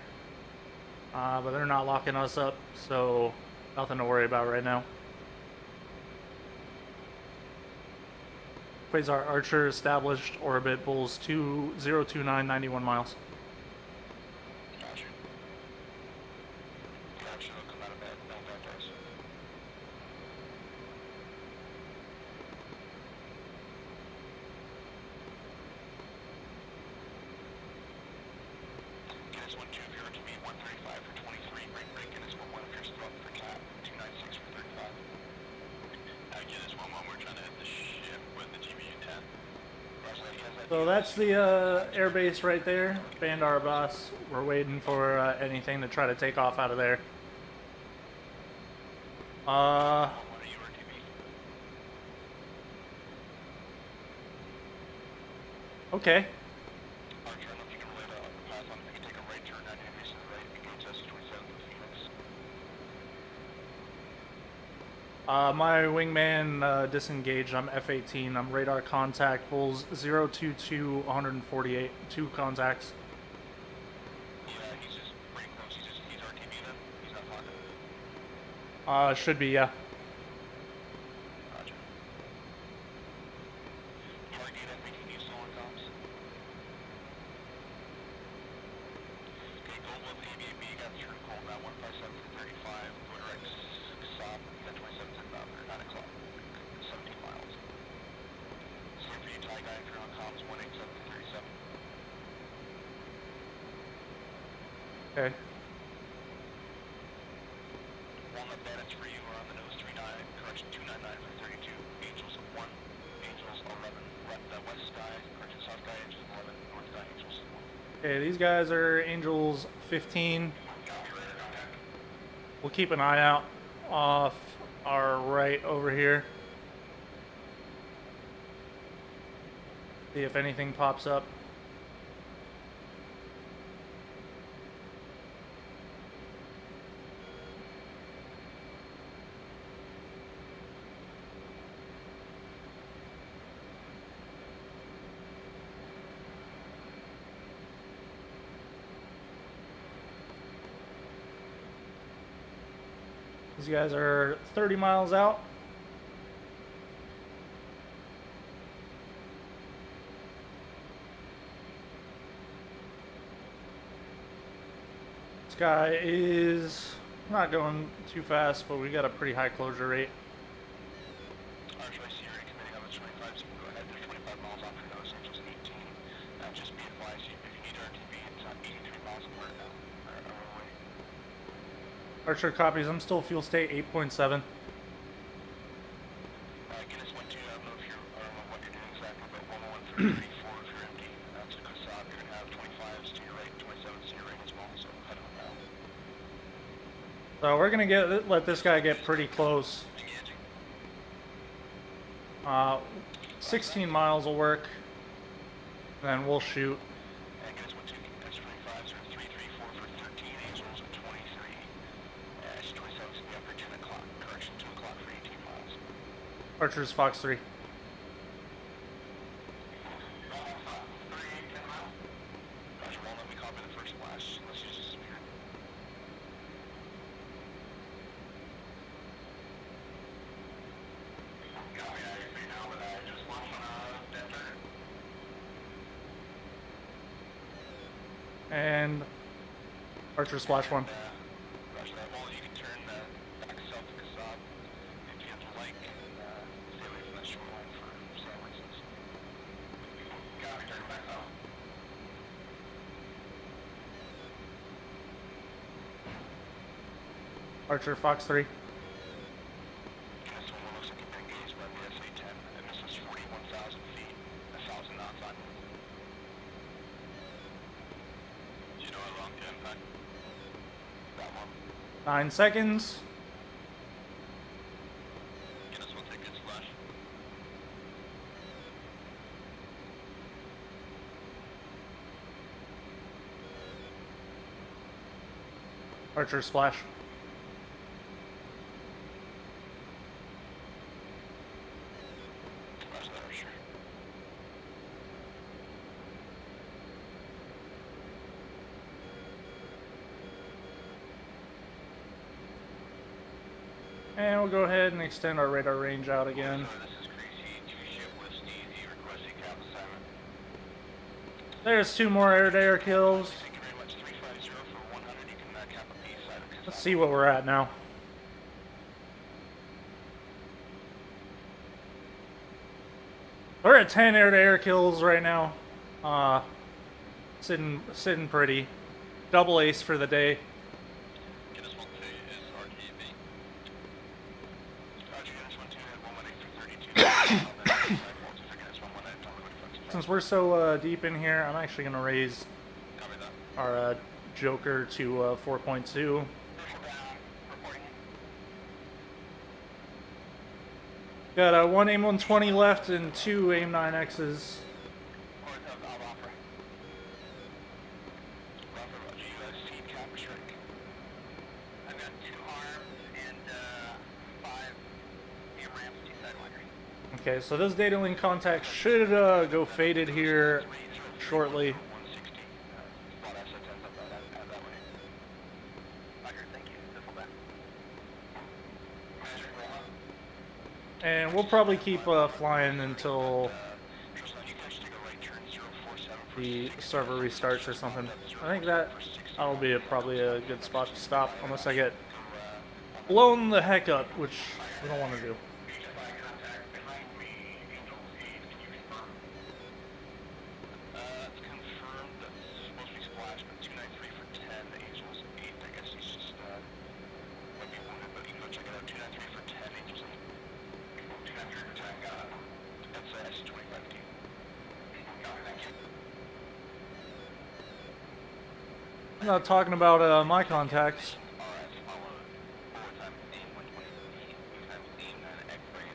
Speaker 1: But they're not locking us up, so nothing to worry about right now. Quasar Archer established orbit, Bulls 2029, 91 miles.
Speaker 2: Gotcha. Gotcha, it'll come out of bed. No bad days. Guinness 1-2, if you're to me, 135 for 23, break, Guinness 1-1, if you're still up for cap, 296 for 35. Guinness 1-1, we're trying to hit the ship with the GBU-10.
Speaker 1: So that's the air base right there, Bandar Abbas. We're waiting for anything to try to take off out of there. Okay. My wingman disengaged. I'm F-18. I'm radar contact. Bulls 022 148. 2 contacts.
Speaker 2: Yeah, he's just pretty close. He's RTV then? He's not talking?
Speaker 1: Should be, yeah.
Speaker 2: Roger. Target F-18C still on comms? Okay, Gold with ABB got through cold now, 157 for 35. Go direct stop, got 27 inbound, or 9 o'clock, 17 miles. Same for you, Thai guy, if you're on comms, 187 for 37.
Speaker 1: Okay.
Speaker 2: Walnut Bandits for you, we're on the nose 39, correction 299 for 32. Angels 1, Angels 11. West sky, correction south sky, Angels 11, north sky, Angels 1.
Speaker 1: Okay, these guys are Angels 15. We'll keep an eye out off our right over here. See if anything pops up. These guys are 30 miles out. This guy is not going too fast, but we got a pretty high closure rate.
Speaker 2: Archer, I see you're committing on the 25, so you can go ahead. There's 25 miles off your nose, Angels 18. Just be advised, if you need RTV, it's 83 miles away now. Away.
Speaker 1: Archer copies. I'm still fuel state 8.7.
Speaker 2: Guinness 1-2, I don't know what you're doing exactly, but 101 for 34 if you're empty. To Kasab, you're going to have 25s to your right, 27s to your right as well, so head on down.
Speaker 1: So we're gonna let this guy get pretty close. 16 miles will work. Then we'll shoot.
Speaker 2: And Guinness 1-2, that's 25s are 334 for 13, Angels 23. It's 27s to be up for 10 o'clock, correction 2 o'clock for 18 miles.
Speaker 1: Archer's Fox 3.
Speaker 2: Roger, won't let me copy the first flash. Let's use this spear. Copy that, you're now, but I just launched on that turret.
Speaker 1: And Archer Splash 1.
Speaker 2: Roger that. Well, you can turn back south to Kasab if you have to like, and stay away from that shoreline for some reasons. Copy, turn back south.
Speaker 1: Archer Fox 3.
Speaker 2: Guinness 1 looks like you've been engaged by the SA-10, and this is 41,000 feet, 1,000 knots on. Do you know how long to impact? That one.
Speaker 1: 9 seconds.
Speaker 2: Guinness will take its flash.
Speaker 1: Archer Splash.
Speaker 2: Roger that, Archer.
Speaker 1: And we'll go ahead and extend our radar range out again.
Speaker 2: This is Greasy, 2 ship with Steve,
Speaker 1: There's 2 more air-to-air kills.
Speaker 2: Thank you very much. 350 for 100. You can cap a B side of
Speaker 1: Let's see what we're at now. We're at 10 air-to-air kills right now. Sitting pretty. Double ace for the day.
Speaker 2: Guinness 1-2 is RTB. Roger, Guinness 1-2 at 118 for 32.
Speaker 1: Since we're so deep in here, I'm actually going to raise
Speaker 2: Copy that.
Speaker 1: our Joker to 4.2. Got 1 AIM-120 left and 2 AIM-9Xs.
Speaker 2: CAP strike. I've got 2 arms and 5 AMRAMs, 2 sidewinders.
Speaker 1: Okay, so this data link contact should go faded here shortly.
Speaker 2: 160. Spot asset ends up that way. Roger, thank you. Missile back. Measuring roll up.
Speaker 1: And we'll probably keep flying until the server restarts or something. I think that'll be probably a good spot to stop, unless I get blown the heck up, which we don't want to do.
Speaker 2: Confirmed that this is supposed to be splashed, but 293 for 10, Angel's 8. I guess he's just might be wounded, but you can go check it out. 293 for 10, Angel's 8. 293 for 10, that's S-25D. Thank you.
Speaker 1: I'm not talking about my contacts.
Speaker 2: RS followed. Overtime AIM-120. Times AIM-9 X-ray.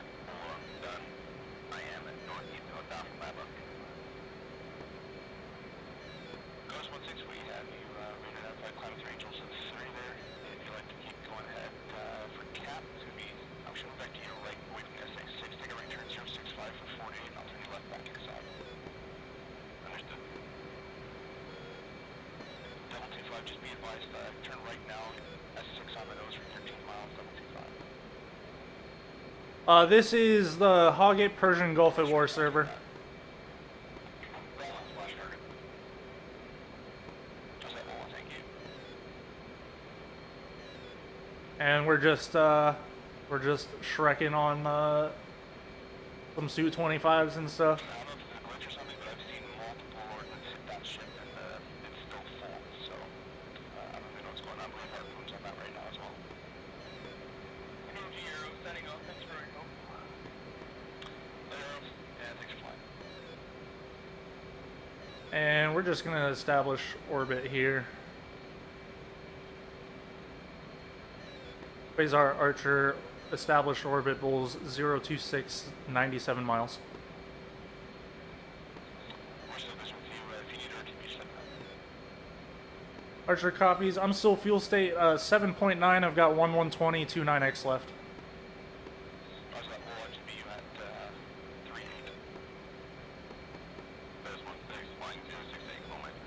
Speaker 2: Done. I am at northeast of Alpha Lava. Ghost 16, we have you rated outside climate 3 Angels at 3 there. If you'd like to keep going ahead for CAP, it's going to be, I'm showing back to your right away from SA6. Take a right turn 065 for 48, and I'll turn you left back inside. Understood. Double 25, just be advised, turn right now, S6 on the nose for 13 miles, double 25.
Speaker 1: This is the Hoggit Persian Gulf at War server.
Speaker 2: Roll on splash target. Just say roll on, thank you.
Speaker 1: And we're just shrekking on some Su-25s and stuff.
Speaker 2: I don't know if it's a glitch or something, but I've seen multiple ordnance hit that ship and it's still full, so I don't really know what's going on. I believe Harpoon's on that right now as well. Aero setting up, thanks for your help. Aero, yeah, thanks for flying.
Speaker 1: And we're just gonna establish orbit here. Quasar Archer established orbit, Bulls 026, 97 miles.
Speaker 2: We're still busy with you, if you need RTB, just let me know.
Speaker 1: Archer copies. I'm still fuel state 7.9. I've got 120, 29X left.
Speaker 2: I was at low RTB, you had 3.8. There's one, there's flying 068 kilometers.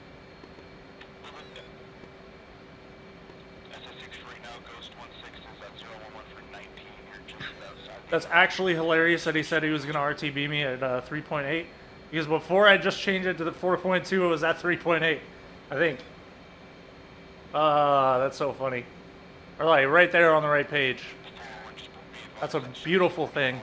Speaker 2: SS6 right now, Ghost 16 is at 011 for 19, you're just outside.
Speaker 1: That's actually hilarious that he said he was going to RTB me at 3.8. Because before I just changed it to the 4.2, it was at 3.8, I think. That's so funny. Or like right there on the right page. That's a beautiful thing.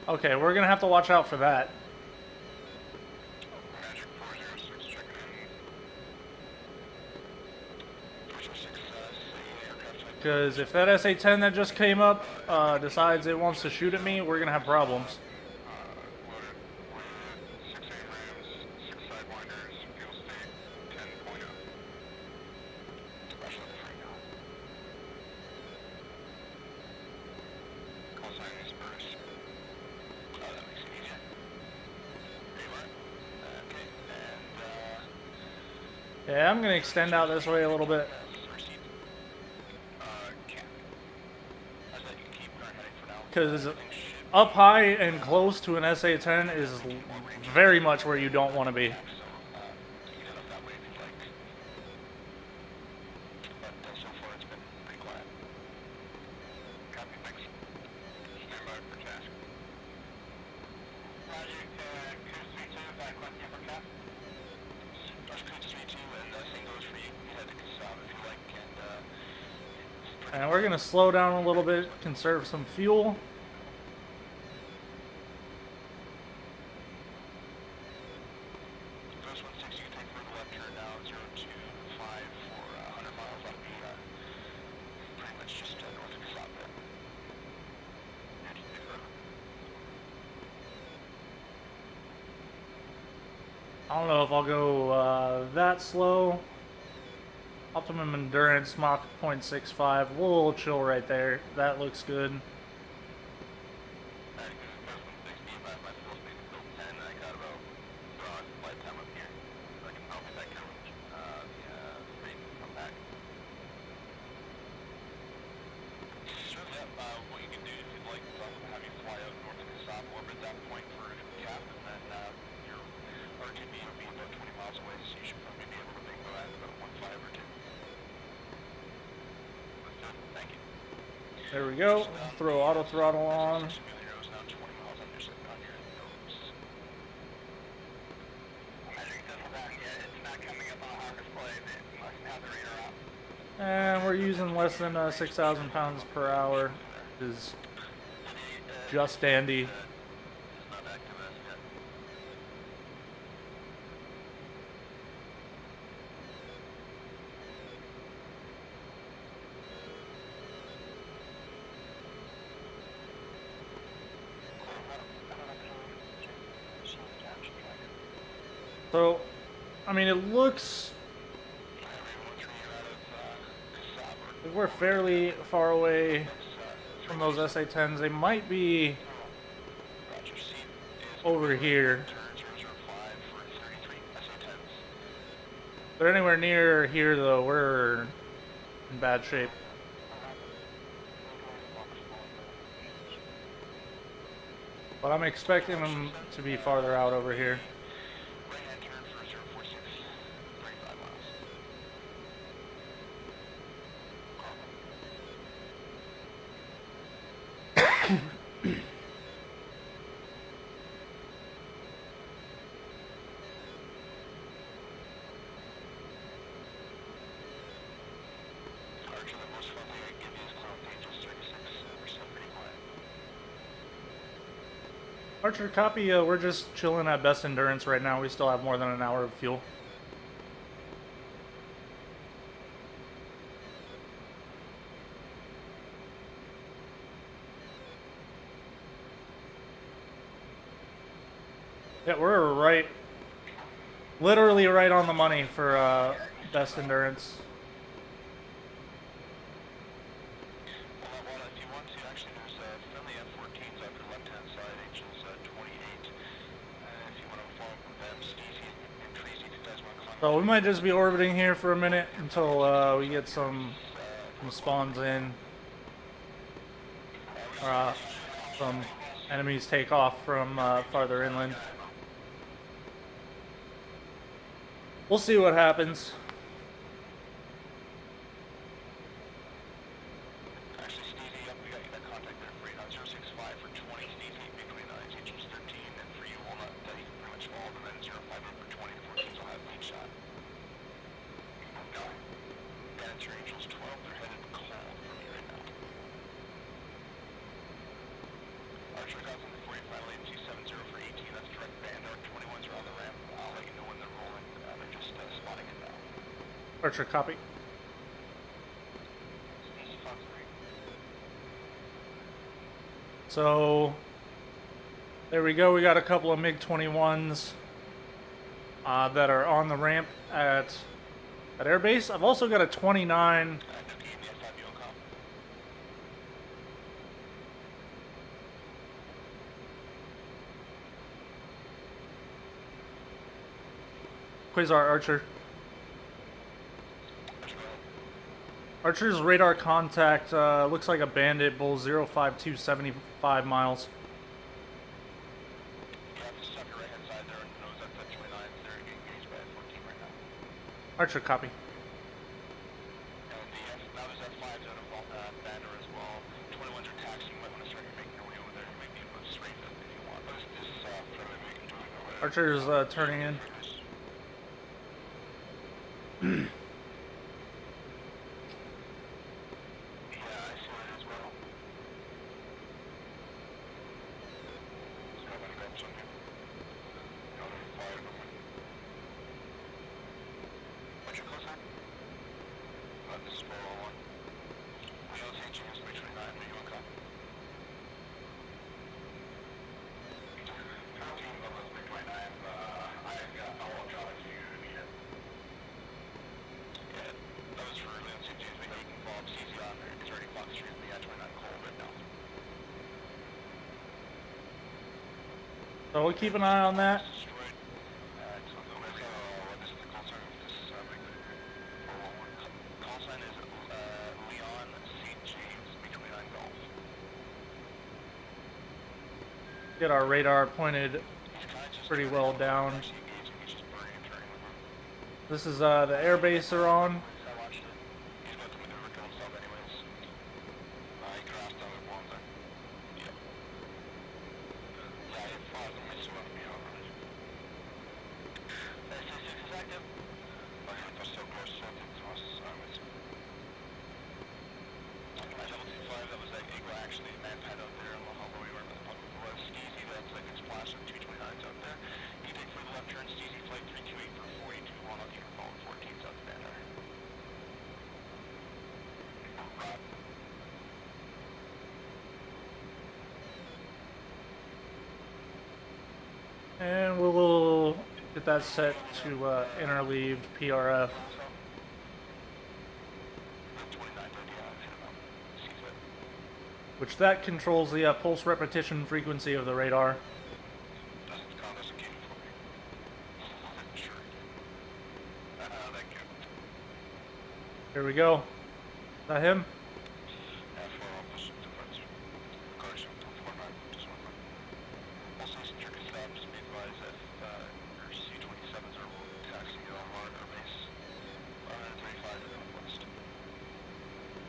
Speaker 1: Okay, we're gonna have to watch out for that.
Speaker 2: Magic 406, check it in. 406, aircraft type.
Speaker 1: Because if that SA-10 that just came up decides it wants to shoot at me, we're gonna have problems.
Speaker 2: Loaded with 6 AMRAMs, 6 sidewinders, fuel state 10.0. Rush level free now. Call sign is Burris. Oh, that makes it easier. Here you are. Okay, and
Speaker 1: Yeah, I'm gonna extend out this way a little bit.
Speaker 2: receipt. CAP. I said you can keep current heading for now.
Speaker 1: Because
Speaker 2: Things should
Speaker 1: Up high and close to an SA-10 is very much where you don't want to be.
Speaker 2: You get up that way if you'd like. But so far it's been pretty quiet. Copy, thanks. Stand by for task. Project Cruise 32, back on for cap. That's Cruise 32, and same goes for you. You head to Kasab if you like,
Speaker 1: And we're going to slow down a little bit, conserve some fuel.
Speaker 2: Ghost 16, you can take for the left turn now, 025 for 100 miles. That'll be pretty much just north of Kasab there.
Speaker 1: I don't know if I'll go that slow. Optimum endurance, Mach 0.65. We'll chill right there. That looks good. There we go. Throw auto throttle on. And we're using less than 6,000 pounds per hour. Is just dandy. So, I mean, it looks like we're fairly far away from those SA-10s. They might be over here. If they're anywhere near here, though, we're in bad shape. But I'm expecting them to be farther out over here. Archer, copy. We're just chilling at best endurance right now. We still have more than an hour of fuel. Yeah, we're right, literally right on the money for best endurance.
Speaker 2: If you want to, actually, there's friendly F-14s on your left-hand side, Angels 28. If you want to follow from them, Steezy and Tracy, if you guys want to climb.
Speaker 1: So we might just be orbiting here for a minute until we get some spawns in. Some enemies take off from farther inland. We'll see what happens.
Speaker 2: Actually, Steezy, we got you that contact there for you now, 065 for 20, Steezy, B29, Angels 13, and for you, Walnut, you can pretty much follow them, and 05 for 20, 14s will have lead shot. No. And it's your Angels 12, they're headed cold from you right now. Archer guys in the 45 lane 270 for 18, that's direct band, our 21s are on the ramp. I'll let you know when they're rolling, they're just spotting it now.
Speaker 1: Archer, copy. So, there we go. We got a couple of MiG-21s that are on the ramp at airbase. I've also got a 29. Quasar Archer. Archer's radar contact looks like a Bandit, Bull 05275 miles. Archer, copy.
Speaker 2: Now there's F5s out of Banner as well. 21s are taxing. You might want to start making your way over there. You might be able to strafe it if you want. But this is fairly making doing over there.
Speaker 1: Archer's turning in.
Speaker 2: Yeah, I see that as well. So I'm gonna grab something. Fire them. What's your call sign? This is 401. Wheels HG is 329. Are you on call? 13 of us 329. I've got all traffic for you to meet it. Yeah, that was for Leon 16. We know you can follow up CZ on 30 Fox Street in the I-29 Cole right now.
Speaker 1: So we'll keep an eye on that.
Speaker 2: Destroyed. This is the call sign. This is call sign is Leon St. James B29 Golf.
Speaker 1: Get our radar pointed pretty well down.
Speaker 2: He's just burning and turning with him.
Speaker 1: This is the air base they're on.
Speaker 2: I watched it. He's about to maneuver kill himself anyways. He crashed out at one time. Yep. Yeah, it fired the missile on me already. SA6 is active. Okay, they're so close to us. I double 25, that was that Eagle actually man-pad out there. I don't know how low you are, but the public was. Steezy, that's like a splash of 229s out there. You take for the left turn, Steezy flight 328 for 42, one on the phone, 14's out the banner. Rob.
Speaker 1: And we'll get that set to interleaved PRF. Which that controls the pulse repetition frequency of the radar. Here we go. Is that him?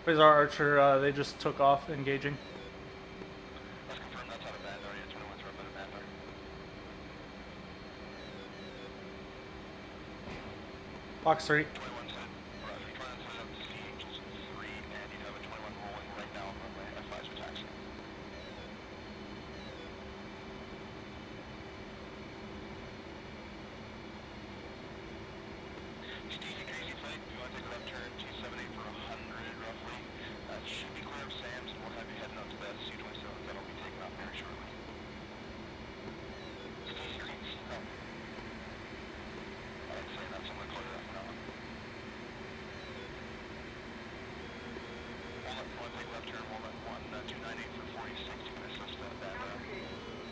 Speaker 1: Where's our Archer? They just took off engaging.
Speaker 2: Let's confirm that's out of Bandar. Yeah, 21's right out of Bandar.
Speaker 1: Fox 3.
Speaker 2: 21's hit. Roger. 21's hit up to C Angels 3, and you have a 21 rolling right now on runway. F5's are taxing. Steezy crazy flight. You want to take a left turn, T78 for 100 roughly. Should be clear of SAMs, and we'll have you heading out to that C27 that'll be taken off very shortly. Steezy green, no. I'd say that's on the clear off now. Walnut, you want to take left turn, Walnut 1298 for 46, you can assist that.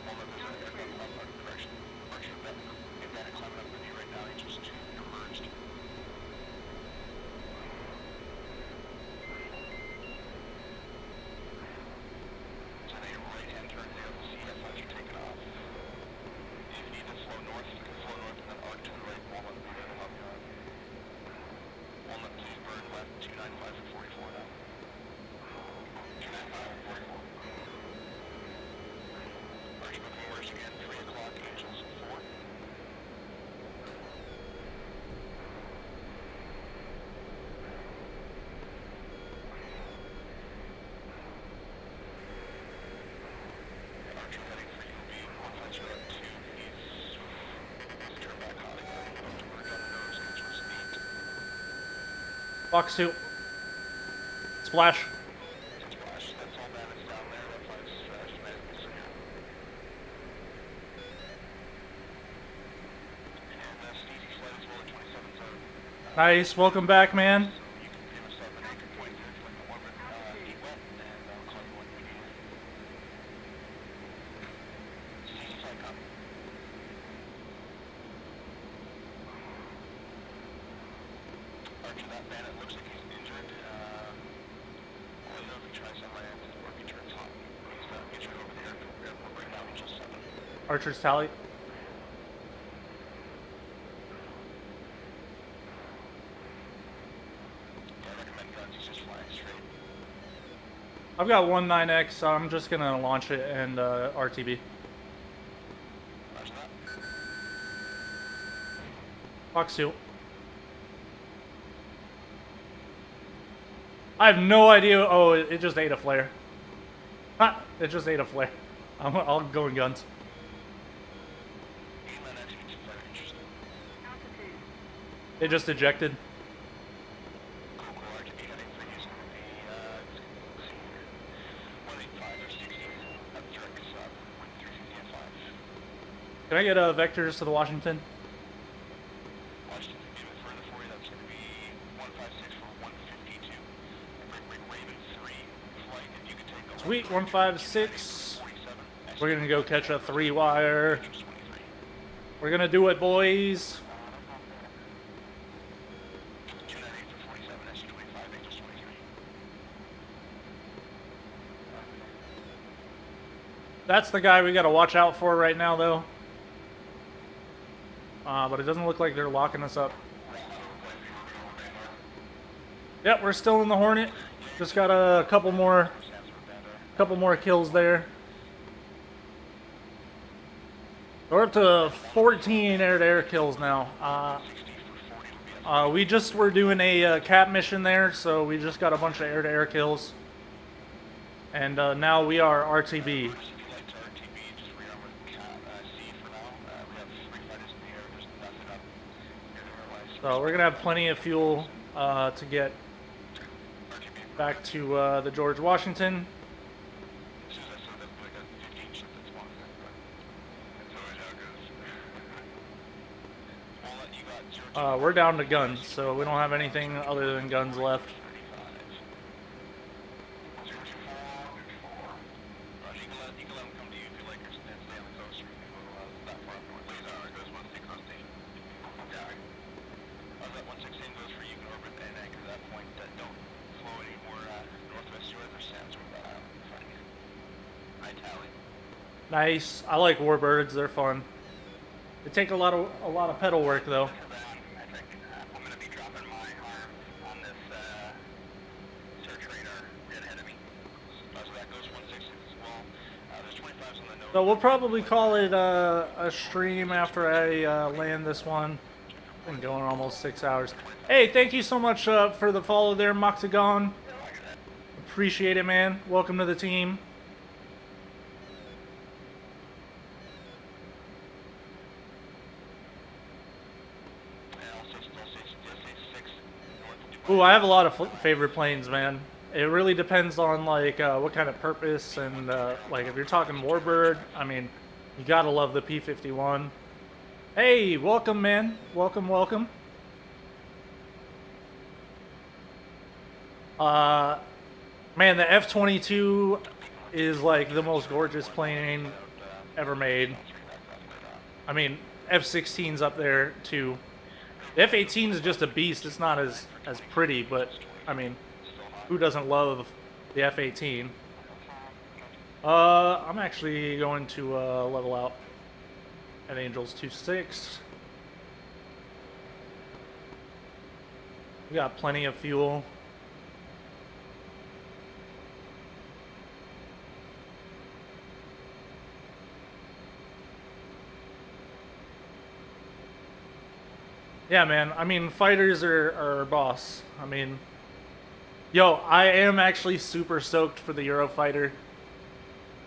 Speaker 2: Walnut, there's an aircraft up, correction. Archer, Bandit climbing up with you right now, Angels 2, you're merged.
Speaker 1: Fox 2. Splash.
Speaker 2: Splash, that's all that is down there. That flight's dramatically severe. And Steezy flight as well at 27's out.
Speaker 1: Nice. Welcome back, man.
Speaker 2: So you can pretty much start an anchor point there if you like to warm it, heat wet, and I'll call you when you need it. Steezy flight coming. Archer, that bandit looks like he's injured. Let me know if he tries on my end or if he turns hot. He's get you over the airport right now, Angel 7.
Speaker 1: Archer's tally. I've got 19X, so I'm just gonna launch it and RTB.
Speaker 2: Roger that.
Speaker 1: Fox 2. I have no idea. Oh, it just ate a flare. Ha! It just ate a flare. I'll go in guns.
Speaker 2: Inland exit, flare interesting.
Speaker 1: They just ejected.
Speaker 2: Cool, cool. RTB heading for using the, let's see here. 185 or 60. That's direct sub with 350 and 5.
Speaker 1: Can I get vectors to the Washington?
Speaker 2: Washington, a bit further for you, that's going to be 156 for 152. Bring Raven 3 flight, if you could take a
Speaker 1: Sweet, 156.
Speaker 2: 47.
Speaker 1: We're gonna go catch a 3-wire.
Speaker 2: 23.
Speaker 1: We're gonna do it, boys.
Speaker 2: 298 for 47, SU-25, Angels 23.
Speaker 1: That's the guy we gotta watch out for right now, though. But it doesn't look like they're locking us up. Yep, we're still in the Hornet. Just got a couple more kills there. We're up to 14 air-to-air kills now. We just were doing a cap mission there, so we just got a bunch of air-to-air kills. And now we are RTB. So we're gonna have plenty of fuel to get back to the George Washington. We're down to guns, so we don't have anything other than guns left. Nice. I like warbirds. They're fun. They take a lot of pedal work though.
Speaker 2: I'm going to be dropping my arm on this search radar right ahead of me. So that goes 160 as well. There's 25s on the nose.
Speaker 1: So we'll probably call it a stream after I land this one. Been going almost 6 hours. Hey, thank you so much for the follow there, Moxagon. Appreciate it, man. Welcome to the team. Ooh, I have a lot of favorite planes, man. It really depends on like what kind of purpose and like if you're talking warbird, I mean, you gotta love the P-51. Hey, welcome, man. Welcome, welcome. Man, the F-22 is like the most gorgeous plane ever made. I mean, F-16's up there too. The F-18 is just a beast. It's not as pretty, but I mean, who doesn't love the F-18? I'm actually going to level out at Angels 26. We got plenty of fuel. Yeah, man. I mean, fighters are boss. I mean, yo, I am actually super stoked for the Eurofighter.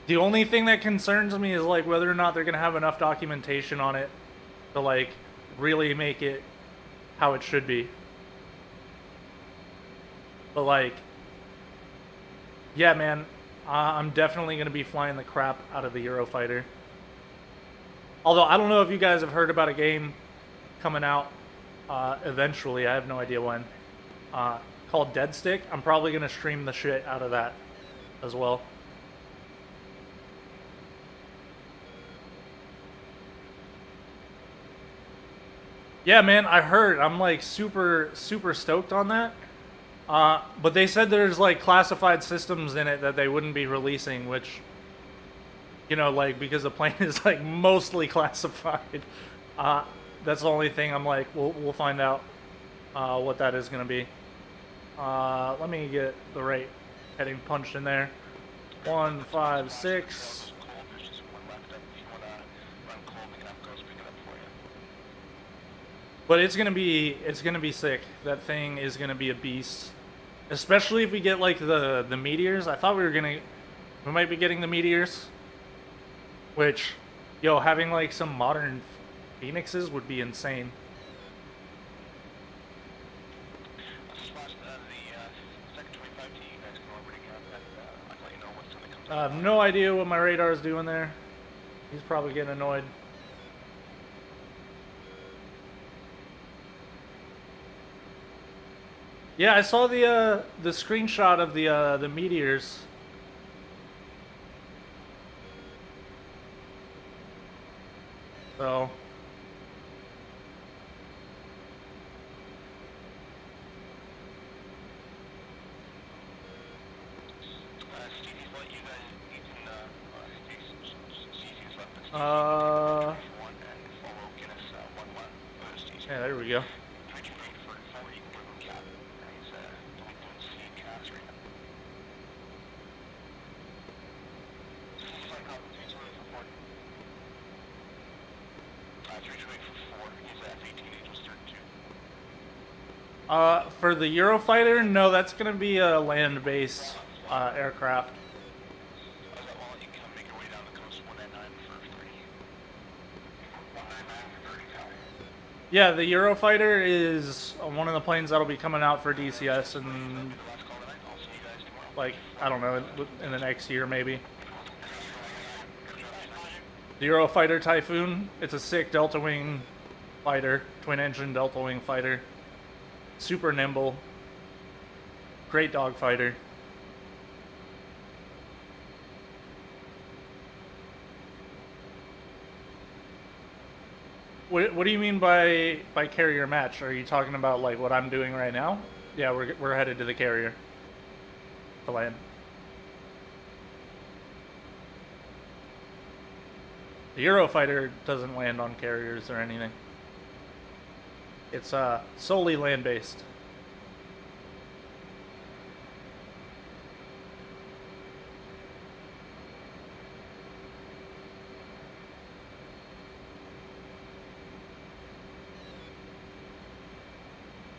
Speaker 1: The only thing that concerns me is like whether or not they're gonna have enough documentation on it to like really make it how it should be. But like, yeah, man, I'm definitely gonna be flying the crap out of the Eurofighter. Although I don't know if you guys have heard about a game coming out eventually, I have no idea when, called Dead Stick. I'm probably going to stream the shit out of that as well. Yeah, man, I heard. I'm like super stoked on that. But they said there's like classified systems in it that they wouldn't be releasing, which, you know, like because the plane is like mostly classified. That's the only thing I'm like, we'll find out what that is going to be. Let me get the right heading punched in there. 156.
Speaker 2: Cold, there's just one left up. If you want to run cold, we can have Ghost pick it up for you.
Speaker 1: But it's gonna be sick. That thing is gonna be a beast. Especially if we get like the meteors. I thought we might be getting the meteors. Which, yo, having like some modern Phoenixes would be insane.
Speaker 2: I'll just watch the second 25T. You guys can orbiting up, and I'll let you know what's going to come.
Speaker 1: I have no idea what my radar is doing there. He's probably getting annoyed. Yeah, I saw the screenshot of the meteors. So
Speaker 2: Stevie's let you guys. You can Stevie's left. If
Speaker 1: uh
Speaker 2: you want, and follow Guinness 1-1.
Speaker 1: yeah, there we go.
Speaker 2: Try to wait for you can give him cap. He's doing C caps right now. He's F-18C CAP.
Speaker 1: For the Eurofighter, no, that's gonna be a land-based aircraft.
Speaker 2: Well, you can make your way down the coast 199 for 30. 199 for 30 power.
Speaker 1: Yeah, the Eurofighter is one of the planes that'll be coming out for DCS in,
Speaker 2: The last call tonight. I'll see you guys tomorrow.
Speaker 1: like, I don't know, in the next year maybe. The Eurofighter Typhoon, it's a sick Delta Wing fighter, twin engine Delta Wing fighter. Super nimble. Great dogfighter. What do you mean by carrier match? Are you talking about like what I'm doing right now? Yeah, we're headed to the carrier to land. The Eurofighter doesn't land on carriers or anything. It's solely land-based.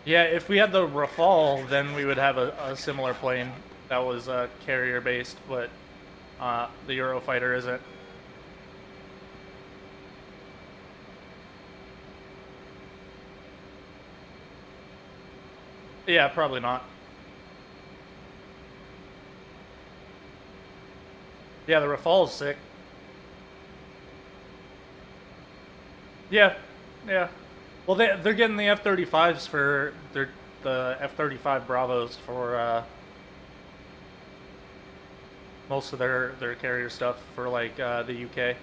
Speaker 1: Yeah, if we had the Rafale, then we would have a similar plane that was carrier-based, but the Eurofighter isn't. Yeah, probably not. Yeah, the Rafale is sick. Yeah, yeah. Well, they're getting the F-35s for the F-35 Bravos for most of their carrier stuff for like the UK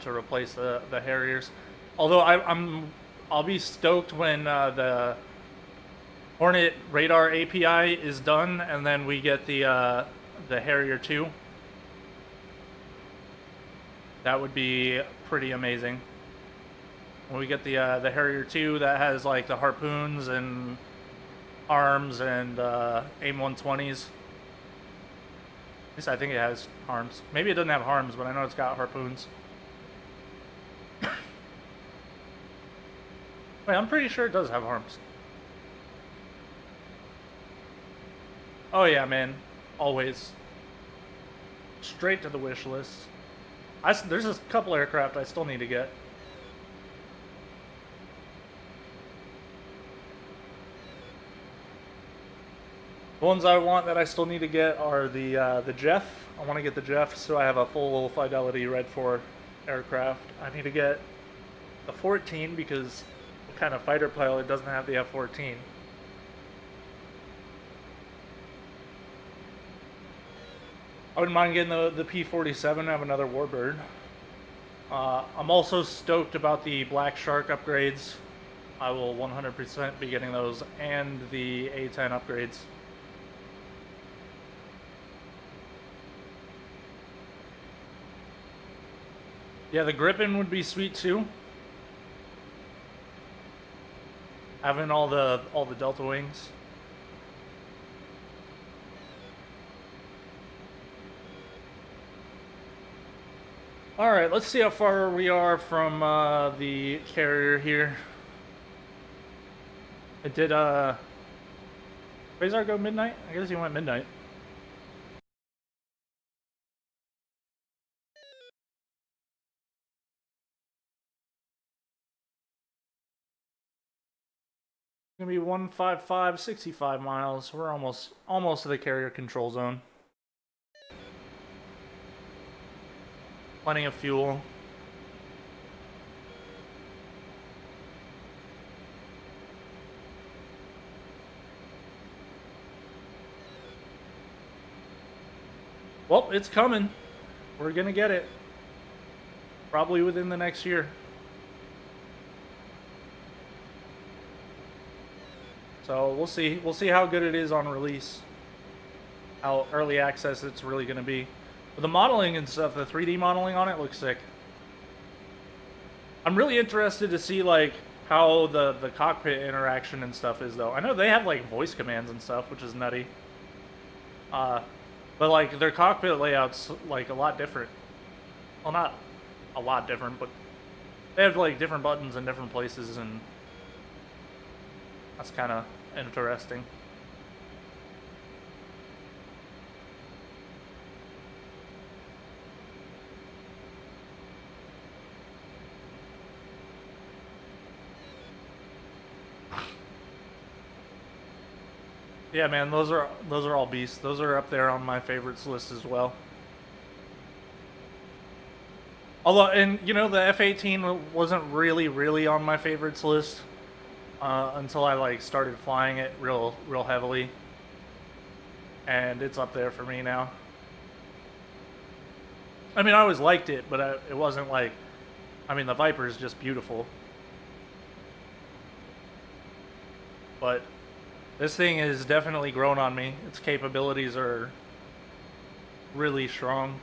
Speaker 1: to replace the Harriers. Although I'll be stoked when the Hornet radar API is done, and then we get the Harrier 2. That would be pretty amazing. When we get the Harrier 2 that has like the harpoons and arms and AIM-120s. At least I think it has arms. Maybe it doesn't have arms, but I know it's got harpoons. Wait, I'm pretty sure it does have arms. Oh yeah, man. Always. Straight to the wish list. There's a couple aircraft I still need to get. The ones I want that I still need to get are the Jeff. I want to get the Jeff so I have a full fidelity Red 4 aircraft. I need to get the 14 because what kind of fighter pilot doesn't have the F-14? I wouldn't mind getting the P-47, have another Warbird. I'm also stoked about the Black Shark upgrades. I will 100% be getting those, and the A-10 upgrades. Yeah, the Gripen would be sweet too. Having all the Delta Wings. All right, let's see how far we are from the carrier here. It did Quasar go midnight? I guess he went midnight. It's gonna be 155, 65 miles. We're almost to the carrier control zone. Plenty of fuel. Well, it's coming. We're gonna get it. Probably within the next year. So we'll see. We'll see how good it is on release. How early access it's really gonna be. But the modeling and stuff, the 3D modeling on it looks sick. I'm really interested to see like how the cockpit interaction and stuff is though. I know they have like voice commands and stuff, which is nutty. But like their cockpit layout's like a lot different. Well, not a lot different, but they have like different buttons in different places, and that's kind of interesting. Yeah, man, those are all beasts. Those are up there on my favorites list as well. Although, and you know, the F-18 wasn't really on my favorites list until I like started flying it real heavily, and it's up there for me now. I mean, I always liked it, but it wasn't like, I mean, the Viper is just beautiful, but this thing has definitely grown on me. Its capabilities are really strong.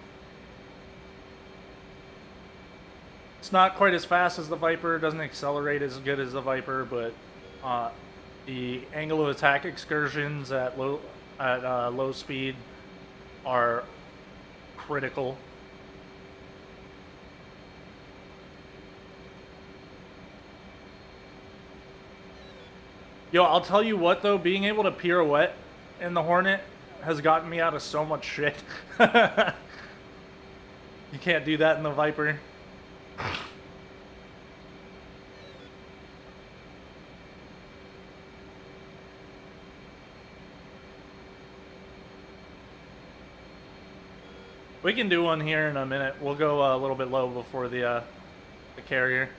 Speaker 1: It's not quite as fast as the Viper, doesn't accelerate as good as the Viper, but the angle of attack excursions at low speed are critical. Yo, I'll tell you what though, being able to pirouette in the Hornet has gotten me out of so much shit. You can't do that in the Viper. We can do one here in a minute. We'll go a little bit low before the carrier.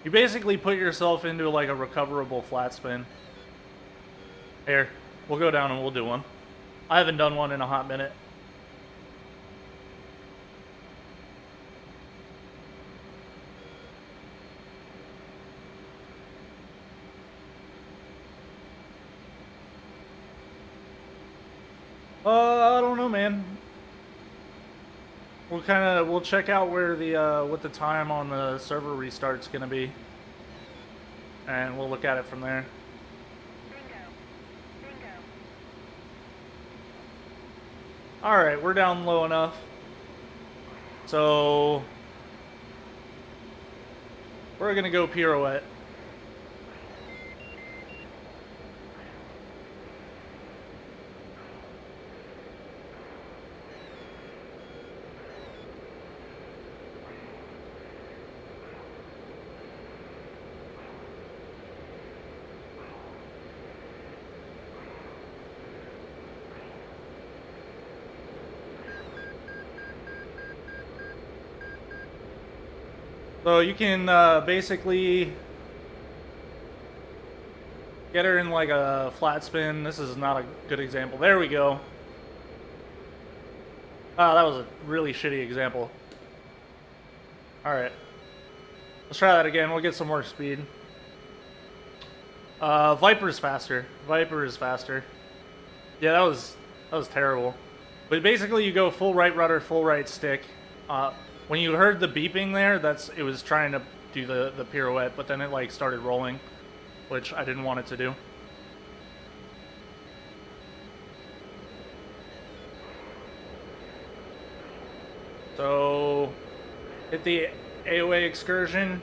Speaker 1: You basically put yourself into like a recoverable flat spin. Here, we'll go down and we'll do one. I haven't done one in a hot minute. I don't know, man. We'll check out where the what the time on the server restart's gonna be, and we'll look at it from there.
Speaker 3: Bingo.
Speaker 1: All right, we're down low enough. So we're gonna go pirouette. So you can basically get her in like a flat spin. This is not a good example. There we go. Oh, that was a really shitty example. Alright. Let's try that again. We'll get some more speed. Viper's faster. Viper is faster. Yeah, that was terrible. But basically you go full right rudder, full right stick. When you heard the beeping there, it was trying to do the pirouette, but then it like started rolling, which I didn't want it to do. So, hit the AOA excursion.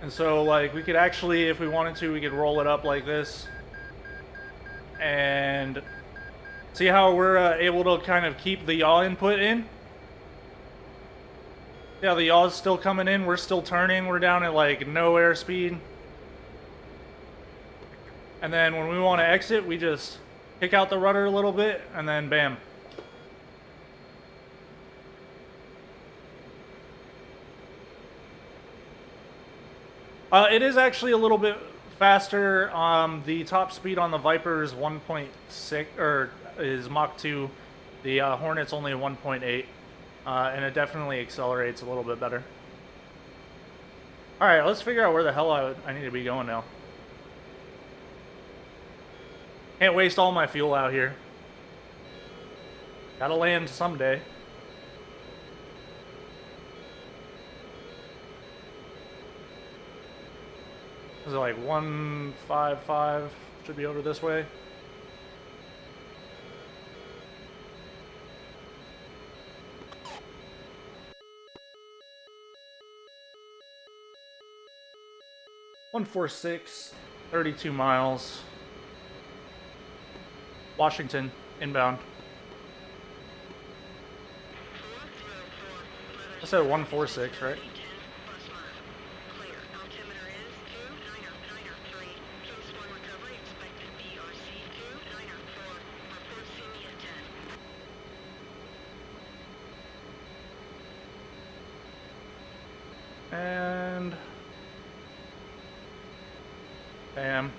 Speaker 1: And so, like, we could actually, if we wanted to, we could roll it up like this. And see how we're able to kind of keep the yaw input in? Yeah, the yaw's still coming in. We're still turning. We're down at, like, no airspeed. And then when we want to exit, we just kick out the rudder a little bit, and then bam. It is actually a little bit faster. The top speed on the Viper is 1.6, or is Mach 2. The Hornet's only 1.8, and it definitely accelerates a little bit better. All right, let's figure out where the hell I need to be going now. Can't waste all my fuel out here. Gotta land someday. Is it like 155? Should be over this way. (146), 32 miles. Washington, inbound. I said 146, right? And bam.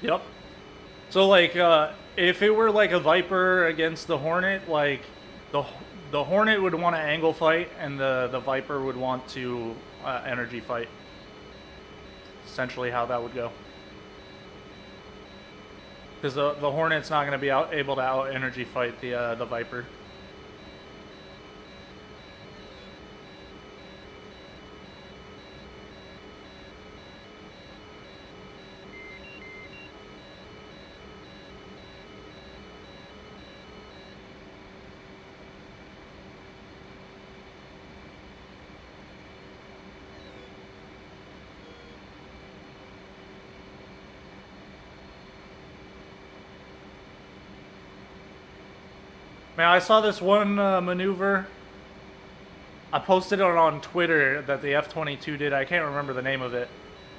Speaker 1: Yep. So like, if it were like a Viper against the Hornet, like the Hornet would want to angle fight, and the Viper would want to energy fight. Essentially, how that would go. Because the Hornet's not going to be able to out energy fight the Viper. Man, I saw this one maneuver. I posted it on Twitter that the F-22 did. I can't remember the name of it,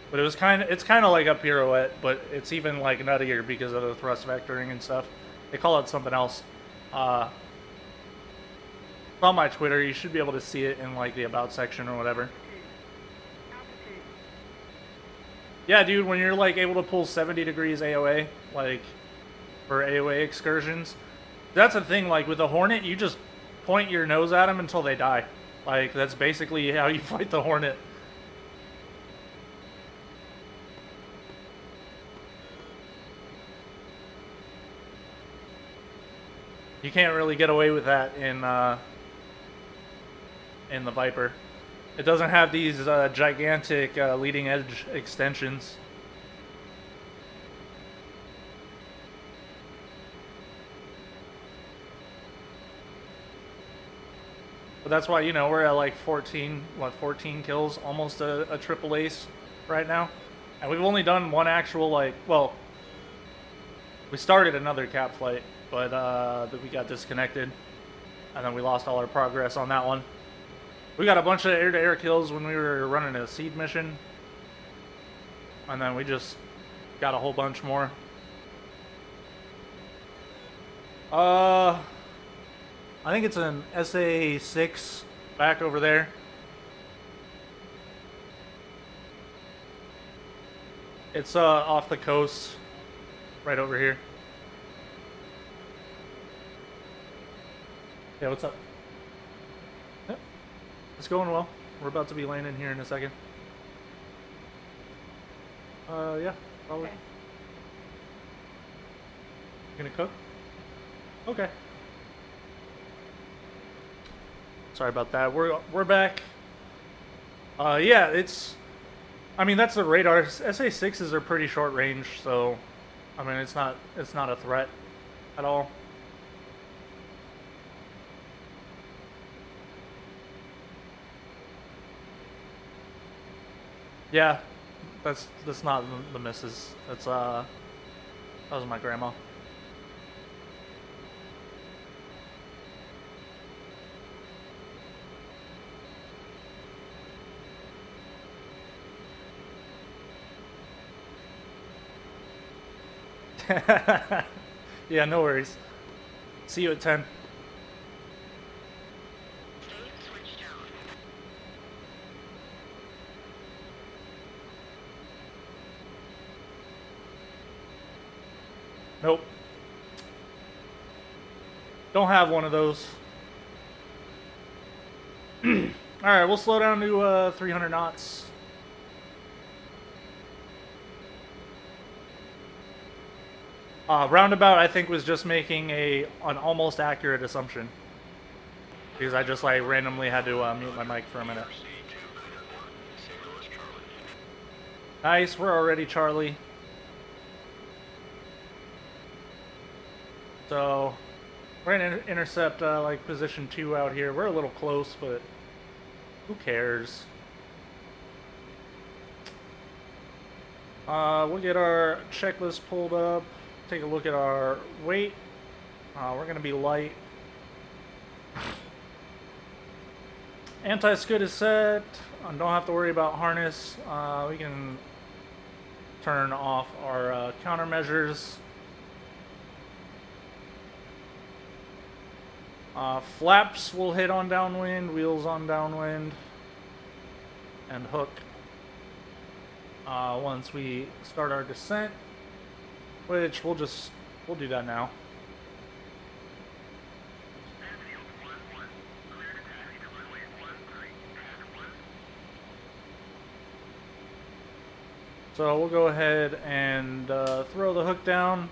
Speaker 1: but it was it's kind of like a pirouette, but it's even like nuttier because of the thrust vectoring and stuff. They call it something else. It's on my Twitter. You should be able to see it in like the about section or whatever. Yeah, dude, when you're like able to pull 70 degrees AOA, like for AOA excursions. That's the thing, like with a Hornet, you just point your nose at them until they die. Like, that's basically how you fight the Hornet. You can't really get away with that in the Viper. It doesn't have these gigantic leading edge extensions. But that's why, you know, we're at like 14 kills, almost a triple ace right now. And we've only done one actual, like, well, we started another cap flight, but we got disconnected. And then we lost all our progress on that one. We got a bunch of air-to-air kills when we were running a seed mission. And then we just got a whole bunch more. I think it's an SA-6 back over there. It's off the coast, right over here. Yeah, what's up? Yep. It's going well. We're about to be landing here in a second. Yeah, probably.
Speaker 3: Okay.
Speaker 1: You gonna cook? Okay. Sorry about that. We're back. Yeah, it's. I mean, that's the radar. SA6s are pretty short range, so I mean, it's not a threat at all. Yeah, that's not the missus. That's that was my grandma. Yeah, no worries. See you at 10. Nope. Don't have one of those. Alright, we'll slow down to 300 knots. Roundabout, I think, was just making an almost accurate assumption. Because I just like randomly had to mute my mic for a minute. Nice, we're already Charlie. So, we're gonna intercept like position 2 out here. We're a little close, but who cares? We'll get our checklist pulled up. Take a look at our weight. We're gonna be light. Anti-scud is set. Don't have to worry about harness. We can turn off our countermeasures. Flaps will hit on downwind, wheels on downwind, and hook once we start our descent, which we'll do that now. So we'll go ahead and throw the hook down.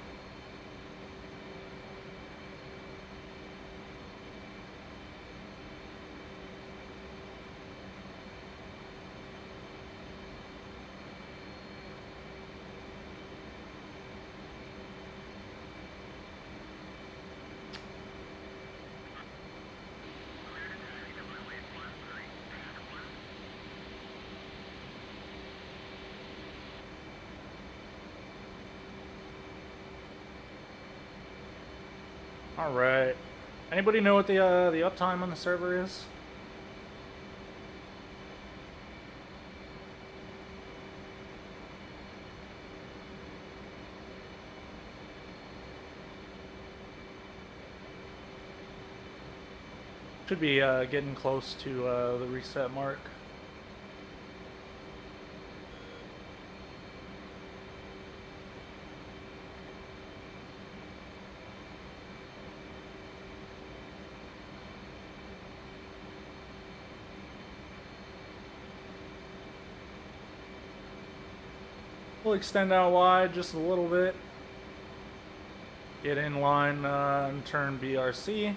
Speaker 1: All right. Anybody know what the uptime on the server is? Should be getting close to the reset mark. We'll extend out wide just a little bit. Get in line and turn BRC.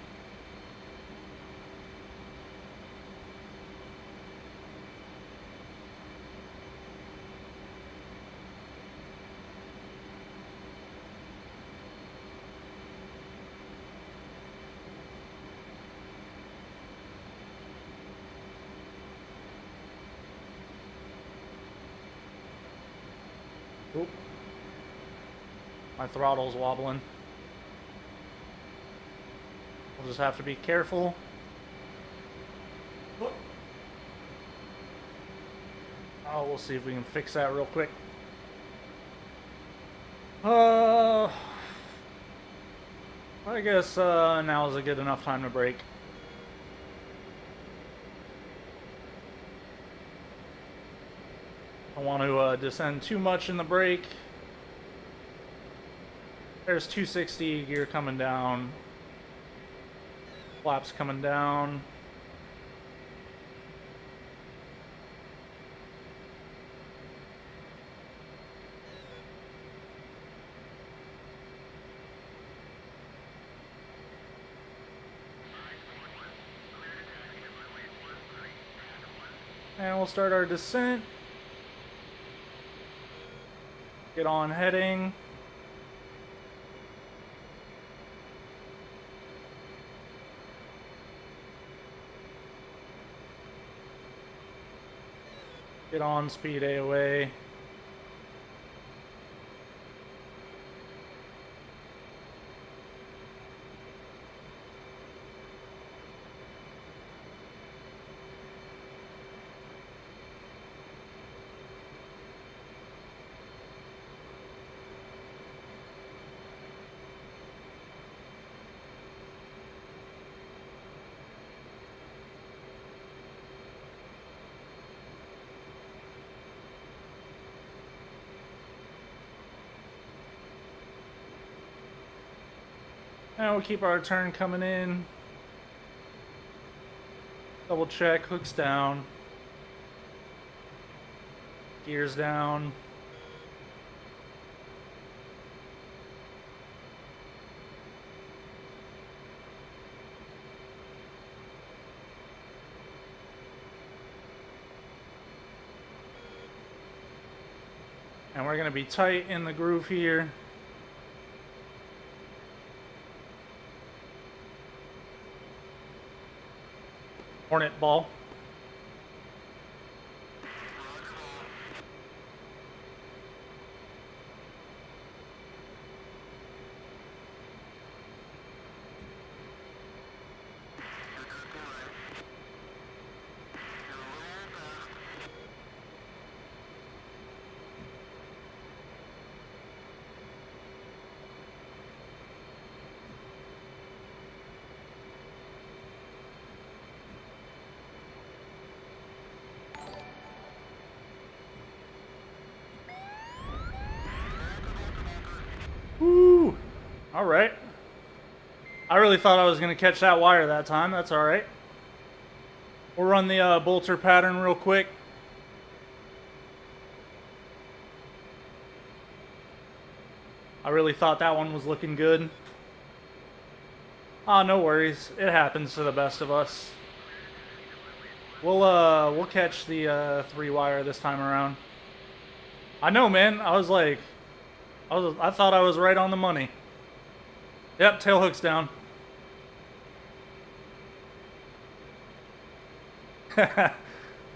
Speaker 1: Oop. My throttle's wobbling. We'll just have to be careful. Oh, we'll see if we can fix that real quick. I guess now is a good enough time to brake. Don't want to descend too much in the brake. There's 260 gear coming down. Flaps coming down. And we'll start our descent. Get on heading. Get on speed AOA. And we'll keep our turn coming in. Double check, hooks down. Gears down. And we're going to be tight in the groove here. Hornet ball. Woo! All right. I really thought I was going to catch that wire that time. That's all right. We'll run the bolter pattern real quick. I really thought that one was looking good. Ah, no worries. It happens to the best of us. We'll catch the 3-wire this time around. I know, man. I was like, I thought I was right on the money. Yep, tail hook's down.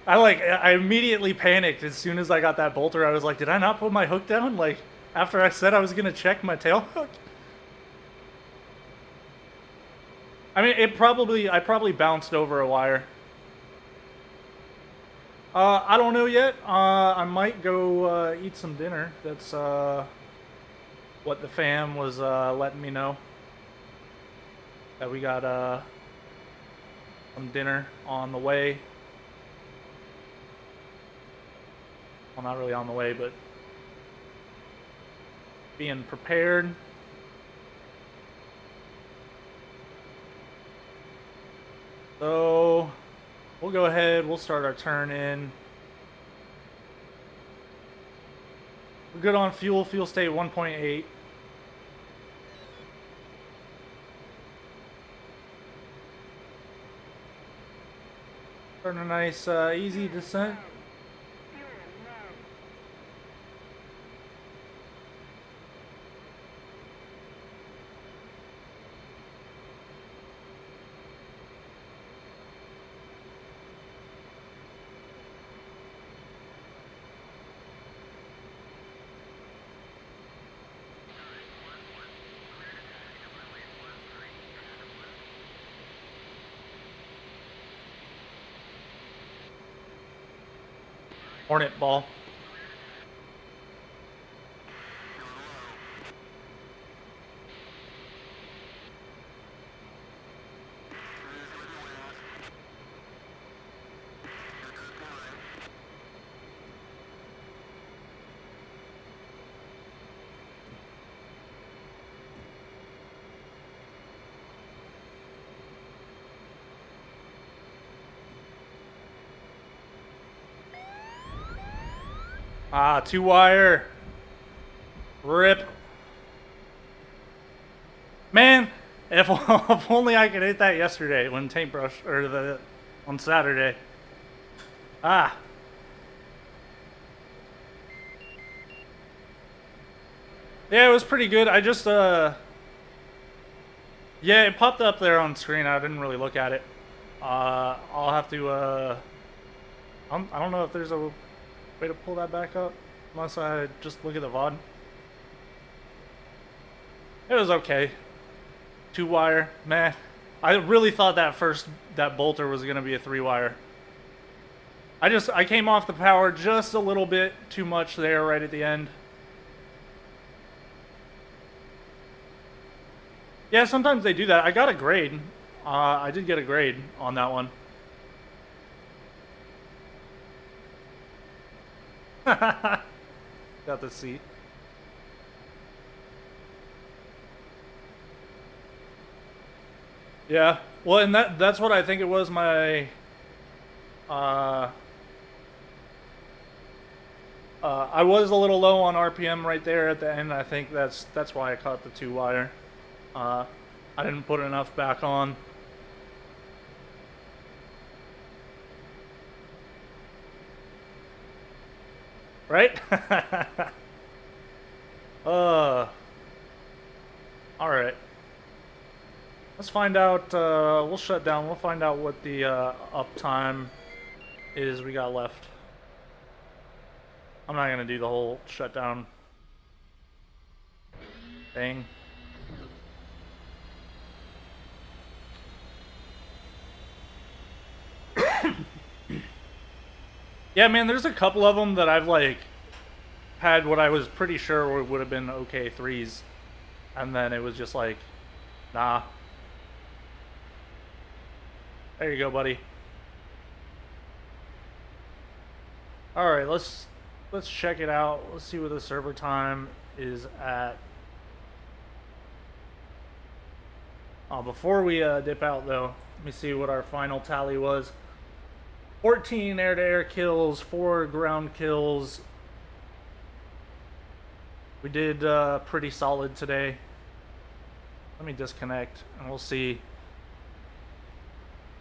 Speaker 1: I immediately panicked as soon as I got that bolter. I was like, did I not put my hook down? Like, after I said I was gonna check my tail hook? I mean, I probably bounced over a wire. I don't know yet. I might go eat some dinner. That's what the fam was letting me know. That we got some dinner on the way. Well, not really on the way, but being prepared. So we'll go ahead, we'll start our turn in. We're good on fuel state 1.8. Starting a nice easy descent. Hornet ball. Ah, 2-wire. Rip. Man, if only I could hit that yesterday when on Saturday. Ah. Yeah, it was pretty good. I just, yeah, it popped up there on screen. I didn't really look at it. I'll have to, I don't know if there's a way to pull that back up. Unless I just look at the VOD. It was okay. 2-wire, meh. I really thought that bolter was gonna be a 3-wire. I came off the power just a little bit too much there right at the end. Yeah, sometimes they do that. I got a grade. I did get a grade on that one. Got the seat. Yeah. Well, and that's what I think it was. Uh, I was a little low on RPM right there at the end. I think that's why I caught the 2-wire. I didn't put enough back on. Right? All right. Let's find out. We'll shut down. We'll find out what the uptime is we got left. I'm not gonna do the whole shutdown thing. Yeah, man. There's a couple of them that I've like had what I was pretty sure would have been okay 3s, and then it was just like, nah. There you go, buddy. All right, let's check it out. Let's see what the server time is at. Before we dip out, though, let me see what our final tally was. 14 air-to-air kills, 4 ground kills. We did pretty solid today. Let me disconnect, and we'll see.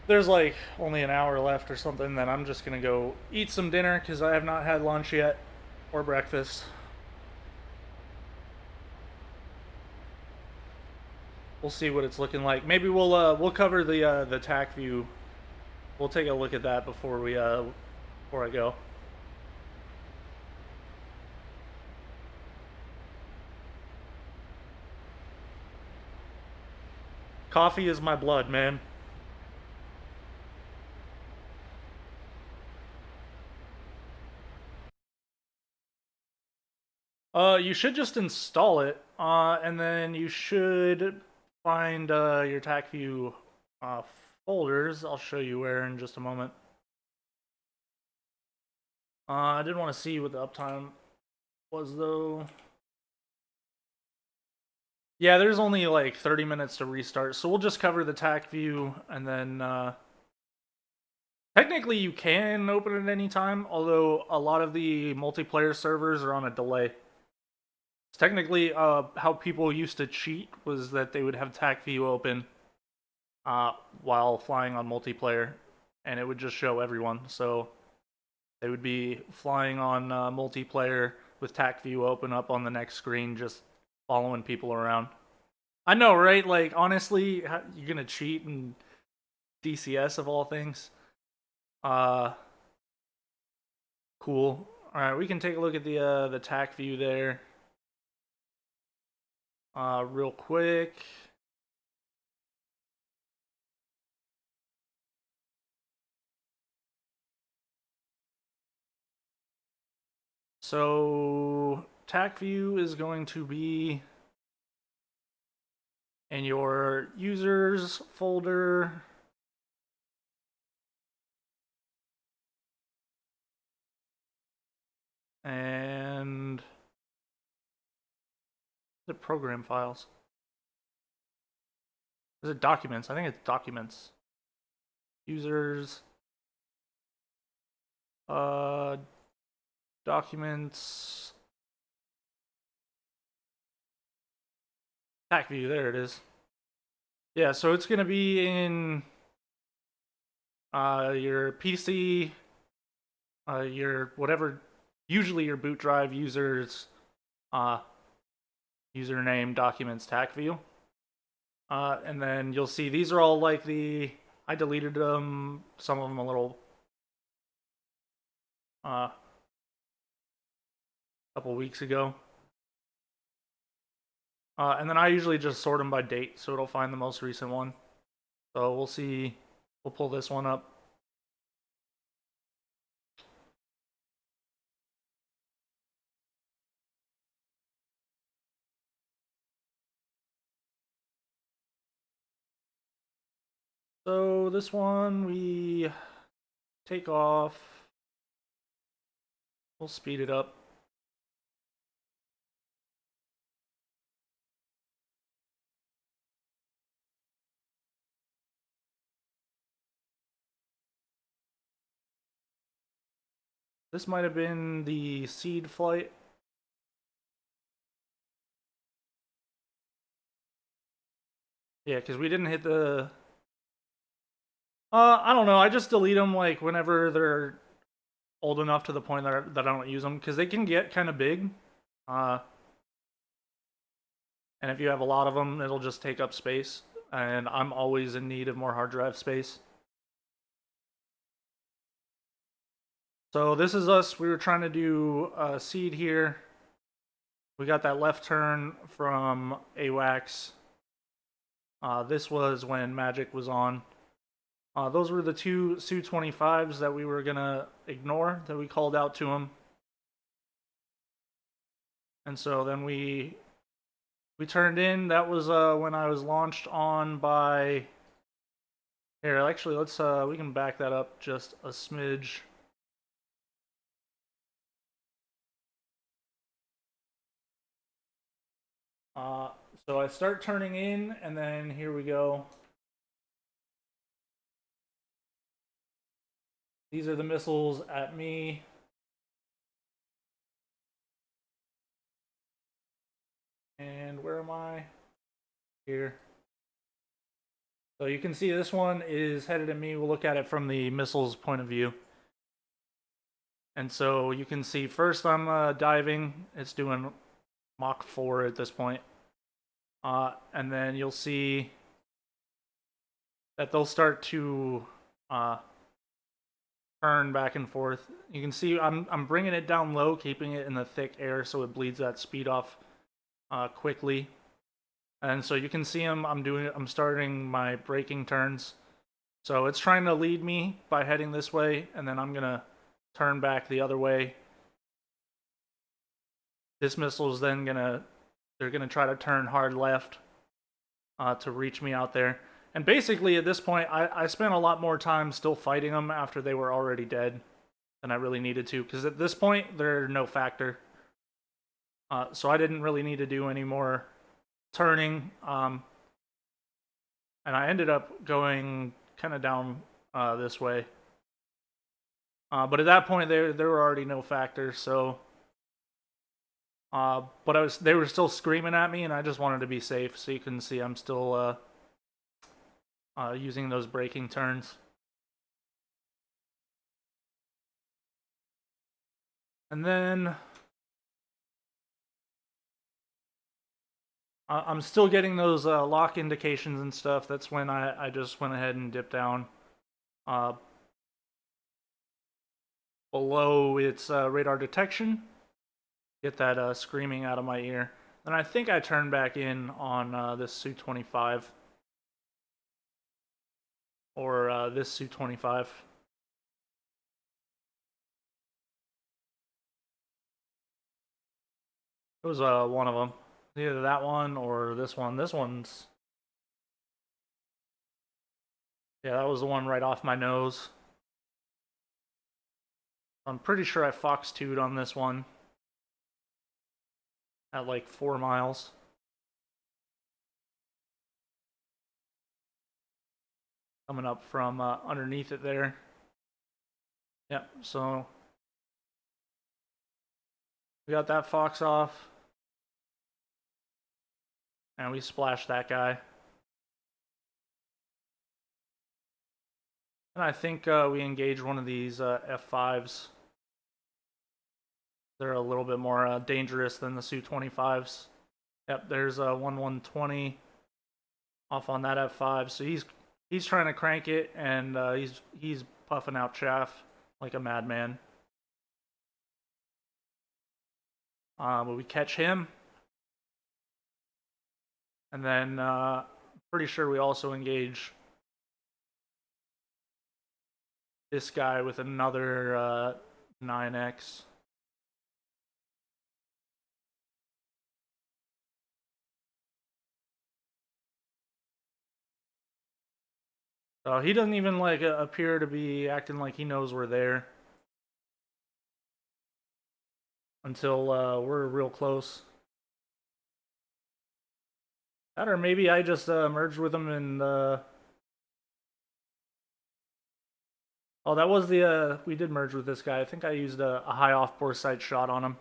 Speaker 1: There's like only an hour left or something, then I'm just gonna go eat some dinner because I have not had lunch yet or breakfast. We'll see what it's looking like. Maybe we'll cover the TAC view. We'll take a look at that before I go. Coffee is my blood, man. You should just install it, and then you should find your TACView folders. I'll show you where in just a moment. I did want to see what the uptime was, though. Yeah, there's only like 30 minutes to restart, so we'll just cover the TACView, and then technically you can open it anytime, although a lot of the multiplayer servers are on a delay. Technically, how people used to cheat was that they would have TACView open while flying on multiplayer, and it would just show everyone. So they would be flying on multiplayer with TACView open up on the next screen, just following people around. I know, right? Like, honestly, you're gonna cheat in DCS of all things. Uh, cool. All right, we can take a look at the TACView there. Real quick. So TACView is going to be in your users folder. And the program files. Is it documents? I think it's documents. Users. Documents. TACView, there it is. Yeah, so it's gonna be in your PC your whatever, usually your boot drive user's uh, username documents tac view. And then you'll see these are all like I deleted them, some of them a little, couple weeks ago. And then I usually just sort them by date, so it'll find the most recent one. So we'll see, we'll pull this one up. So this one we take off. We'll speed it up. This might have been the seed flight. Yeah, because we didn't hit the... I don't know. I just delete them like whenever they're old enough to the point that I don't use them, because they can get kind of big. And if you have a lot of them, it'll just take up space. And I'm always in need of more hard drive space. So this is us. We were trying to do a seed here. We got that left turn from AWACS. This was when Magic was on. Those were the two Su-25s that we were going to ignore, that we called out to them. And so then we turned in. That was when I was launched on by... Here, actually, let's we can back that up just a smidge. So I start turning in, and then here we go. These are the missiles at me. And where am I? Here. So you can see this one is headed at me. We'll look at it from the missile's point of view. And so you can see first I'm diving. It's doing Mach 4 at this point. And then you'll see that they'll start to turn back and forth. You can see I'm bringing it down low, keeping it in the thick air so it bleeds that speed off quickly. And so you can see I'm starting my braking turns. So it's trying to lead me by heading this way, and then I'm gonna turn back the other way. This missile is then they're gonna try to turn hard left to reach me out there. And basically at this point, I spent a lot more time still fighting them after they were already dead than I really needed to, because at this point they're no factor. So I didn't really need to do any more turning. And I ended up going kind of down this way. But at that point, there were already no factors, so... but they were still screaming at me, and I just wanted to be safe, so you can see I'm still using those braking turns. And then... I'm still getting those lock indications and stuff. That's when I just went ahead and dipped down below its radar detection. Get that screaming out of my ear. Then I think I turned back in on this Su-25. Or this Su-25. It was one of them. Either that one or this one. This one's... Yeah, that was the one right off my nose. I'm pretty sure I Fox 2'd on this one. At like 4 miles. Coming up from underneath it there. Yep, so... We got that Fox off. And we splashed that guy. And I think we engaged one of these F5s. They're a little bit more dangerous than the Su-25s. Yep, there's a 120 off on that F5. So he's trying to crank it, and he's puffing out chaff like a madman. But we catch him, and then pretty sure we also engage this guy with another 9X. So he doesn't even like appear to be acting like he knows we're there until we're real close. That, or maybe I just merged with him and oh, that was the we did merge with this guy. I think I used a high off bore sight shot on him.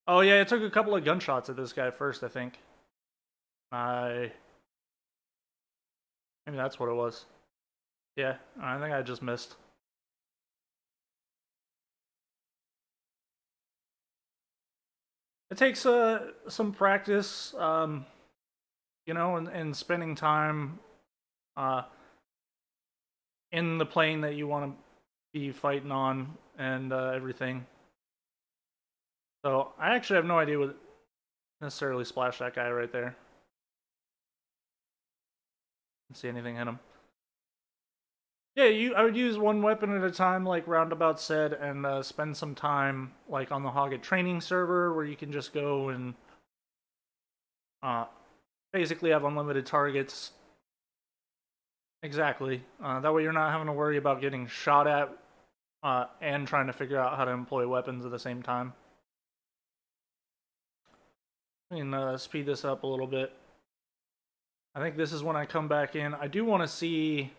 Speaker 1: Oh yeah, I took a couple of gunshots at this guy first, I think. Maybe that's what it was. Yeah, I think I just missed. It takes some practice, you know, and spending time uh, in the plane that you want to be fighting on and everything. So I actually have no idea what necessarily splashed that guy right there. Didn't see anything hit him. Yeah, I would use one weapon at a time, like Roundabout said, and spend some time like on the Hoggit training server where you can just go and basically have unlimited targets. Exactly. That way you're not having to worry about getting shot at and trying to figure out how to employ weapons at the same time. I can speed this up a little bit. I think this is when I come back in. I do want to see...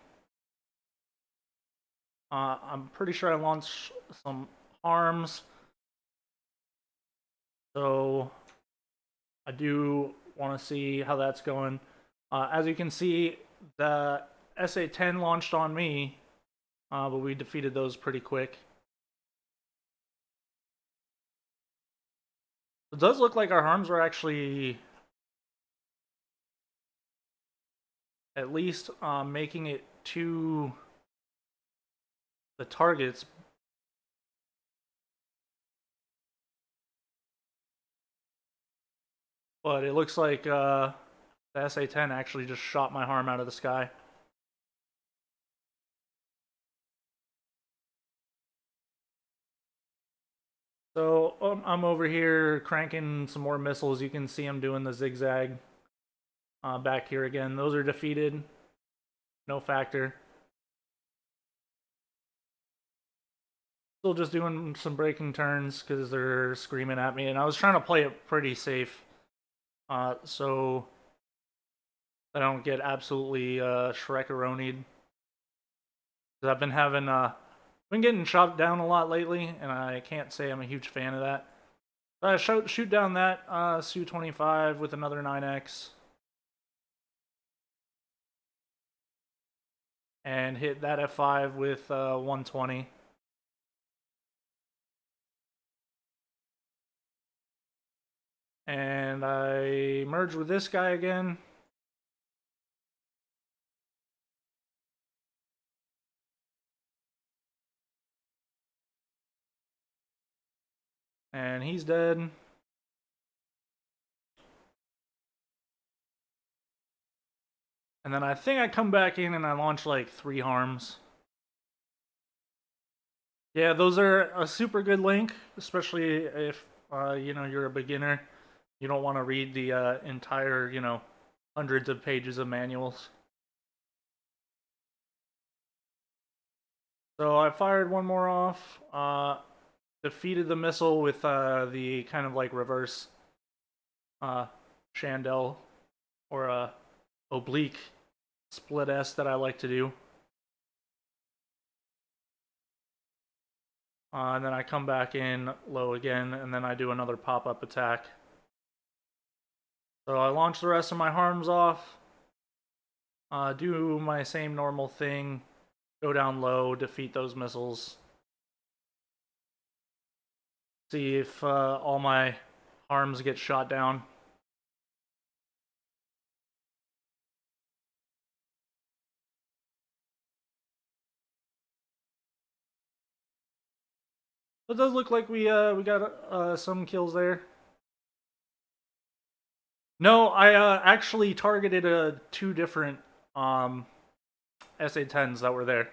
Speaker 1: I'm pretty sure I launched some harms. So I do want to see how that's going. As you can see, the SA-10 launched on me, but we defeated those pretty quick. It does look like our harms were actually at least making it to the targets. But it looks like the SA-10 actually just shot my harm out of the sky. So I'm over here cranking some more missiles. You can see I'm doing the zigzag back here again. Those are defeated. No factor. Still just doing some braking turns because they're screaming at me. And I was trying to play it pretty safe. So I don't get absolutely Shrek-eronied. I've been having been getting shot down a lot lately, and I can't say I'm a huge fan of that. So I shoot down that Su-25 with another 9X. And hit that F5 with 120. And I merge with this guy again. And he's dead. And then I think I come back in and I launch like 3 harms. Yeah, those are a super good link, especially if you know, you're a beginner. You don't want to read the entire, you know, hundreds of pages of manuals. So I fired one more off, defeated the missile with the kind of like reverse Chandelle or oblique split S that I like to do. And then I come back in low again, and then I do another pop-up attack. So I launch the rest of my harms off, Do my same normal thing, go down low, defeat those missiles. See if all my arms get shot down. It does look like we got some kills there. No, I actually targeted two different SA-10s that were there.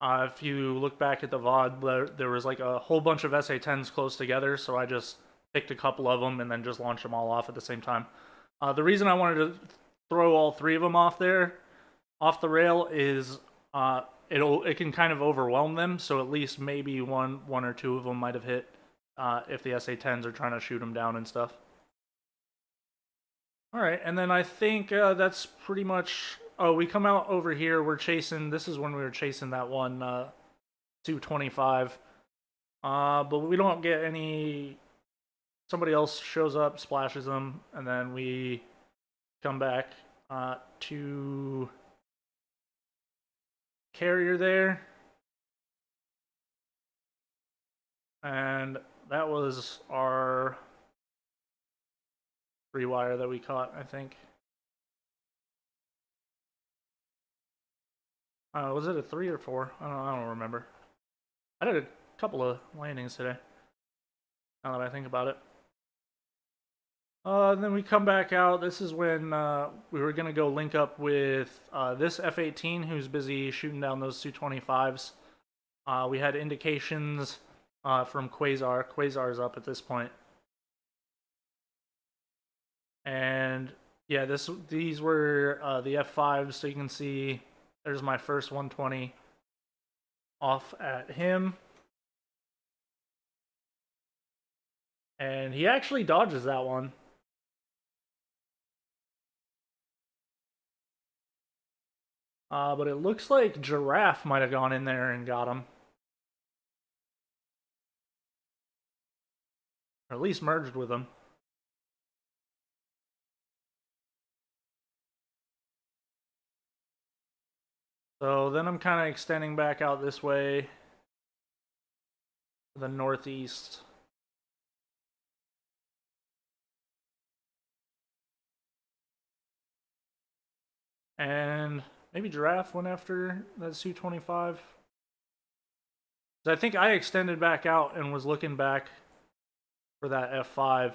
Speaker 1: If you look back at the VOD, there was like a whole bunch of SA-10s close together, so I just picked a couple of them and then just launched them all off at the same time. The reason I wanted to throw all three of them off the rail, is it can kind of overwhelm them. So at least maybe one or two of them might have hit if the SA-10s are trying to shoot them down and stuff. All right, and then I think that's pretty much. Oh, we come out over here. We're chasing. This is when we were chasing that one 225. But we don't get any. Somebody else shows up, splashes them, and then we come back to carrier there. And that was our free wire that we caught, I think. Was it a 3 or 4? I don't remember. I did a couple of landings today, now that I think about it. Then we come back out. This is when we were going to go link up with this F-18 who's busy shooting down those Su-25s. We had indications from Quasar. Quasar's up at this point. And yeah, these were the F5s, so you can see there's my first 120 off at him. And he actually dodges that one. But it looks like Giraffe might have gone in there and got him. Or at least merged with him. So then I'm kind of extending back out this way to the northeast. And maybe Giraffe went after that Su-25. I think I extended back out and was looking back for that F5.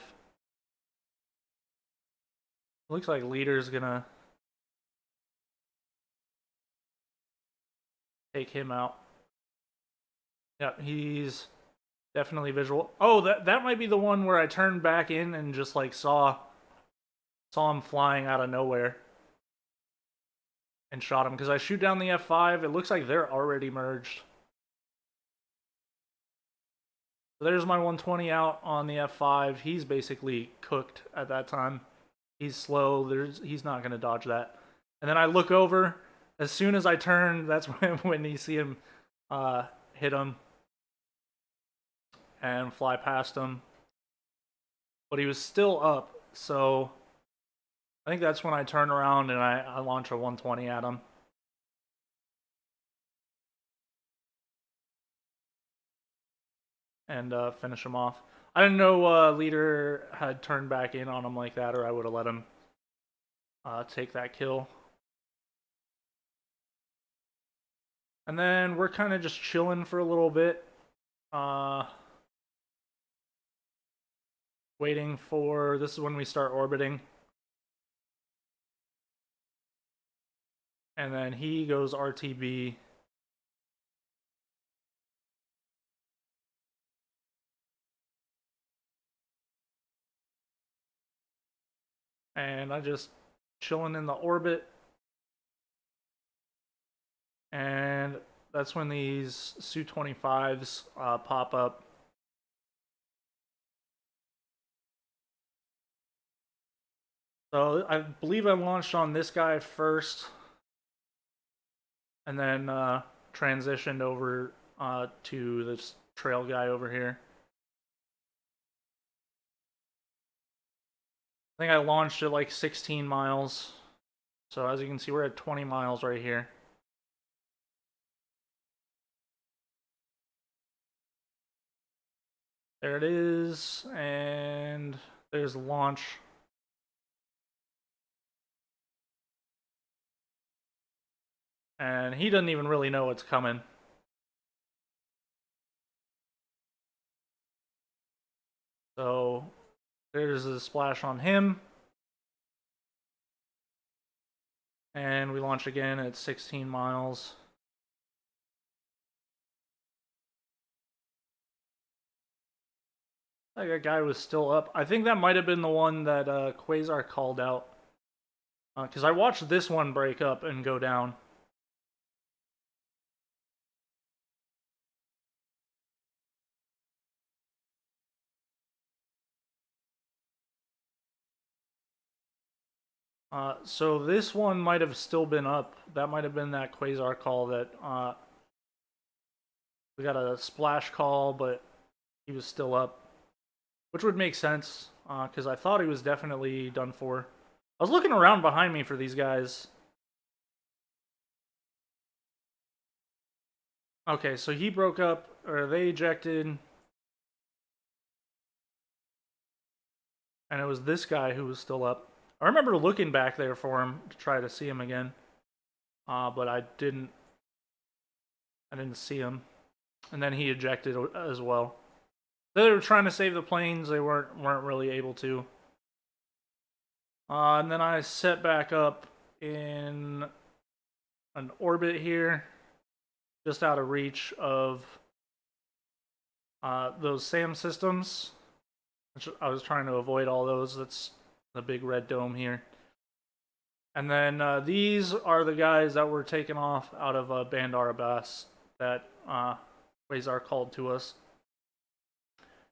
Speaker 1: Looks like leader's gonna take him out. Yeah, he's definitely visual. Oh, that might be the one where I turned back in and just like saw him flying out of nowhere and shot him, because I shoot down the F5. It looks like they're already merged. So there's my 120 out on the F5. He's basically cooked at that time. He's slow. He's not going to dodge that. And then I look over. As soon as I turn, that's when you see him hit him and fly past him. But he was still up, so I think that's when I turn around and I launch a 120 at him. And finish him off. I didn't know leader had turned back in on him like that, or I would have let him take that kill. And then we're kind of just chilling for a little bit. Waiting for... This is when we start orbiting. And then he goes RTB. And I just chilling in the orbit. And that's when these Su-25s pop up. So I believe I launched on this guy first, and then transitioned over to this trail guy over here. I think I launched at like 16 miles. So as you can see, we're at 20 miles right here. There it is, and there's launch. And he doesn't even really know what's coming. So there's a splash on him. And we launch again at 16 miles. Like that guy was still up. I think that might have been the one that Quasar called out. Because I watched this one break up and go down. So this one might have still been up. That might have been that Quasar call that we got a splash call, but he was still up. Which would make sense, because I thought he was definitely done for. I was looking around behind me for these guys. Okay, so he broke up, or they ejected. And it was this guy who was still up. I remember looking back there for him to try to see him again. But I didn't see him. And then he ejected as well. They were trying to save the planes, they weren't really able to. And then I set back up in an orbit here, just out of reach of those SAM systems. Which I was trying to avoid all those. That's the big red dome here. And then these are the guys that were taken off out of Bandar Abbas that Quasar called to us.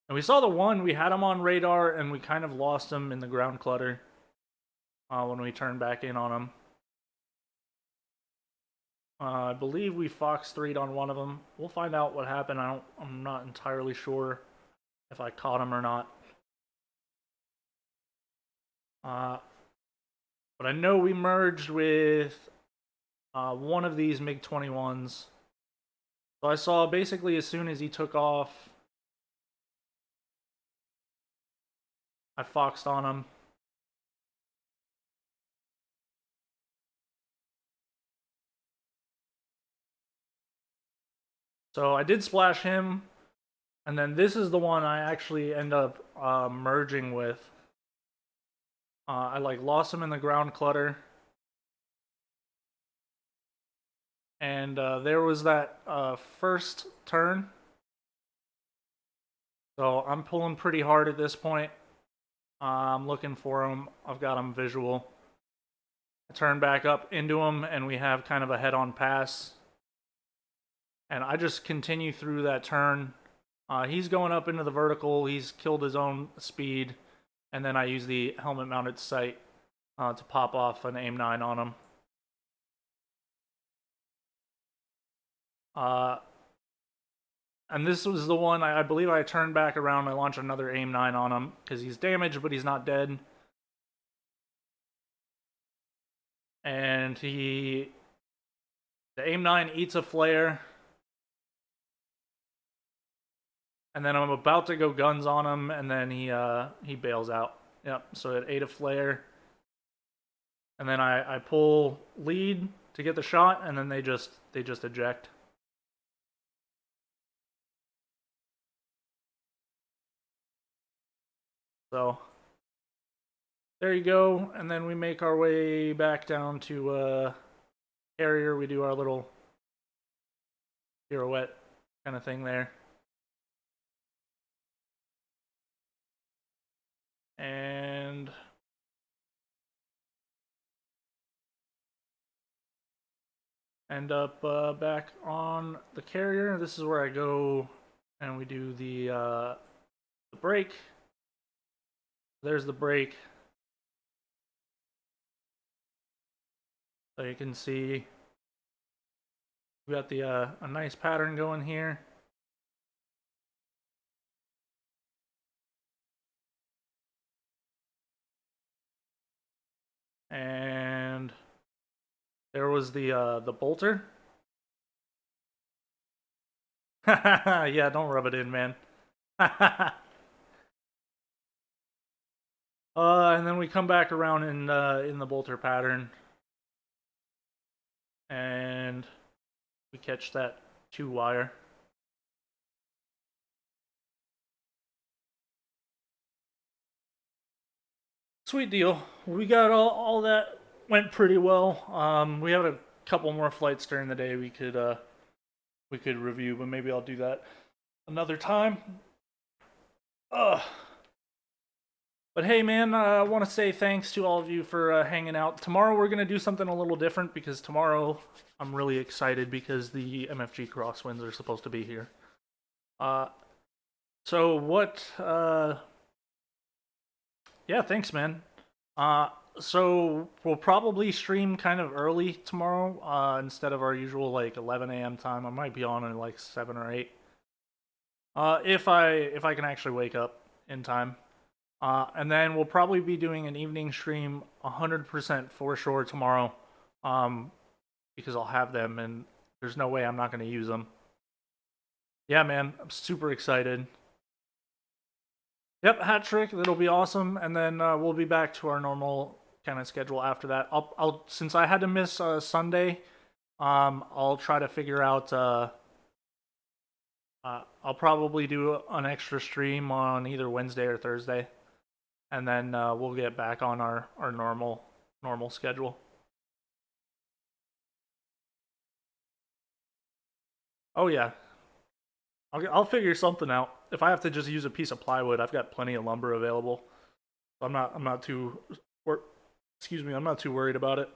Speaker 1: And we saw the one, we had him on radar, and we kind of lost him in the ground clutter when we turned back in on him. I believe we Fox 3'd on one of them. We'll find out what happened. I'm not entirely sure if I caught him or not. But I know we merged with one of these MiG-21s. So I saw basically as soon as he took off, I foxed on him. So I did splash him, and then this is the one I actually end up merging with. I lost him in the ground clutter. And there was that first turn. So I'm pulling pretty hard at this point. I'm looking for him. I've got him visual. I turn back up into him, and we have kind of a head-on pass. And I just continue through that turn. He's going up into the vertical. He's killed his own speed. And then I use the helmet-mounted sight to pop off an AIM-9 on him. And this was the one, I believe I turned back around, I launched another AIM-9 on him, because he's damaged, but he's not dead. And the AIM-9 eats a flare. And then I'm about to go guns on him, and then he bails out. Yep, so it ate a flare. And then I pull lead to get the shot, and then they just eject. So there you go, and then we make our way back down to carrier. We do our little pirouette kind of thing there. And end up back on the carrier. This is where I go and we do the brake. There's the brake. So you can see we got the a nice pattern going here. And There was the bolter. Yeah, don't rub it in, man. And then we come back around in the bolter pattern, and we catch that 2-wire. Sweet deal. We got all that went pretty well. We have a couple more flights during the day we could review, but maybe I'll do that another time. Ugh. But hey, man, I want to say thanks to all of you for hanging out. Tomorrow we're gonna do something a little different because tomorrow I'm really excited because the MFG crosswinds are supposed to be here. So what? Yeah, thanks, man. So we'll probably stream kind of early tomorrow, instead of our usual like 11 a.m. time. I might be on at like 7 or 8. If I can actually wake up in time. And then we'll probably be doing an evening stream 100% for sure tomorrow. Because I'll have them and there's no way I'm not going to use them. Yeah, man, I'm super excited. Yep, hat trick. That'll be awesome, and then we'll be back to our normal kind of schedule after that. I'll since I had to miss Sunday, I'll try to figure out. I'll probably do an extra stream on either Wednesday or Thursday, and then we'll get back on our normal schedule. Oh yeah, I'll figure something out. If I have to just use a piece of plywood, I've got plenty of lumber available. I'm not too excuse me, I'm not too worried about it.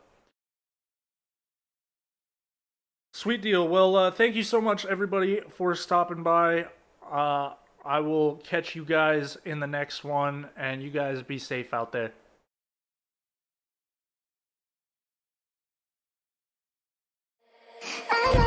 Speaker 1: Sweet deal. Well, thank you so much, everybody, for stopping by. I will catch you guys in the next one, and you guys be safe out there.
Speaker 3: I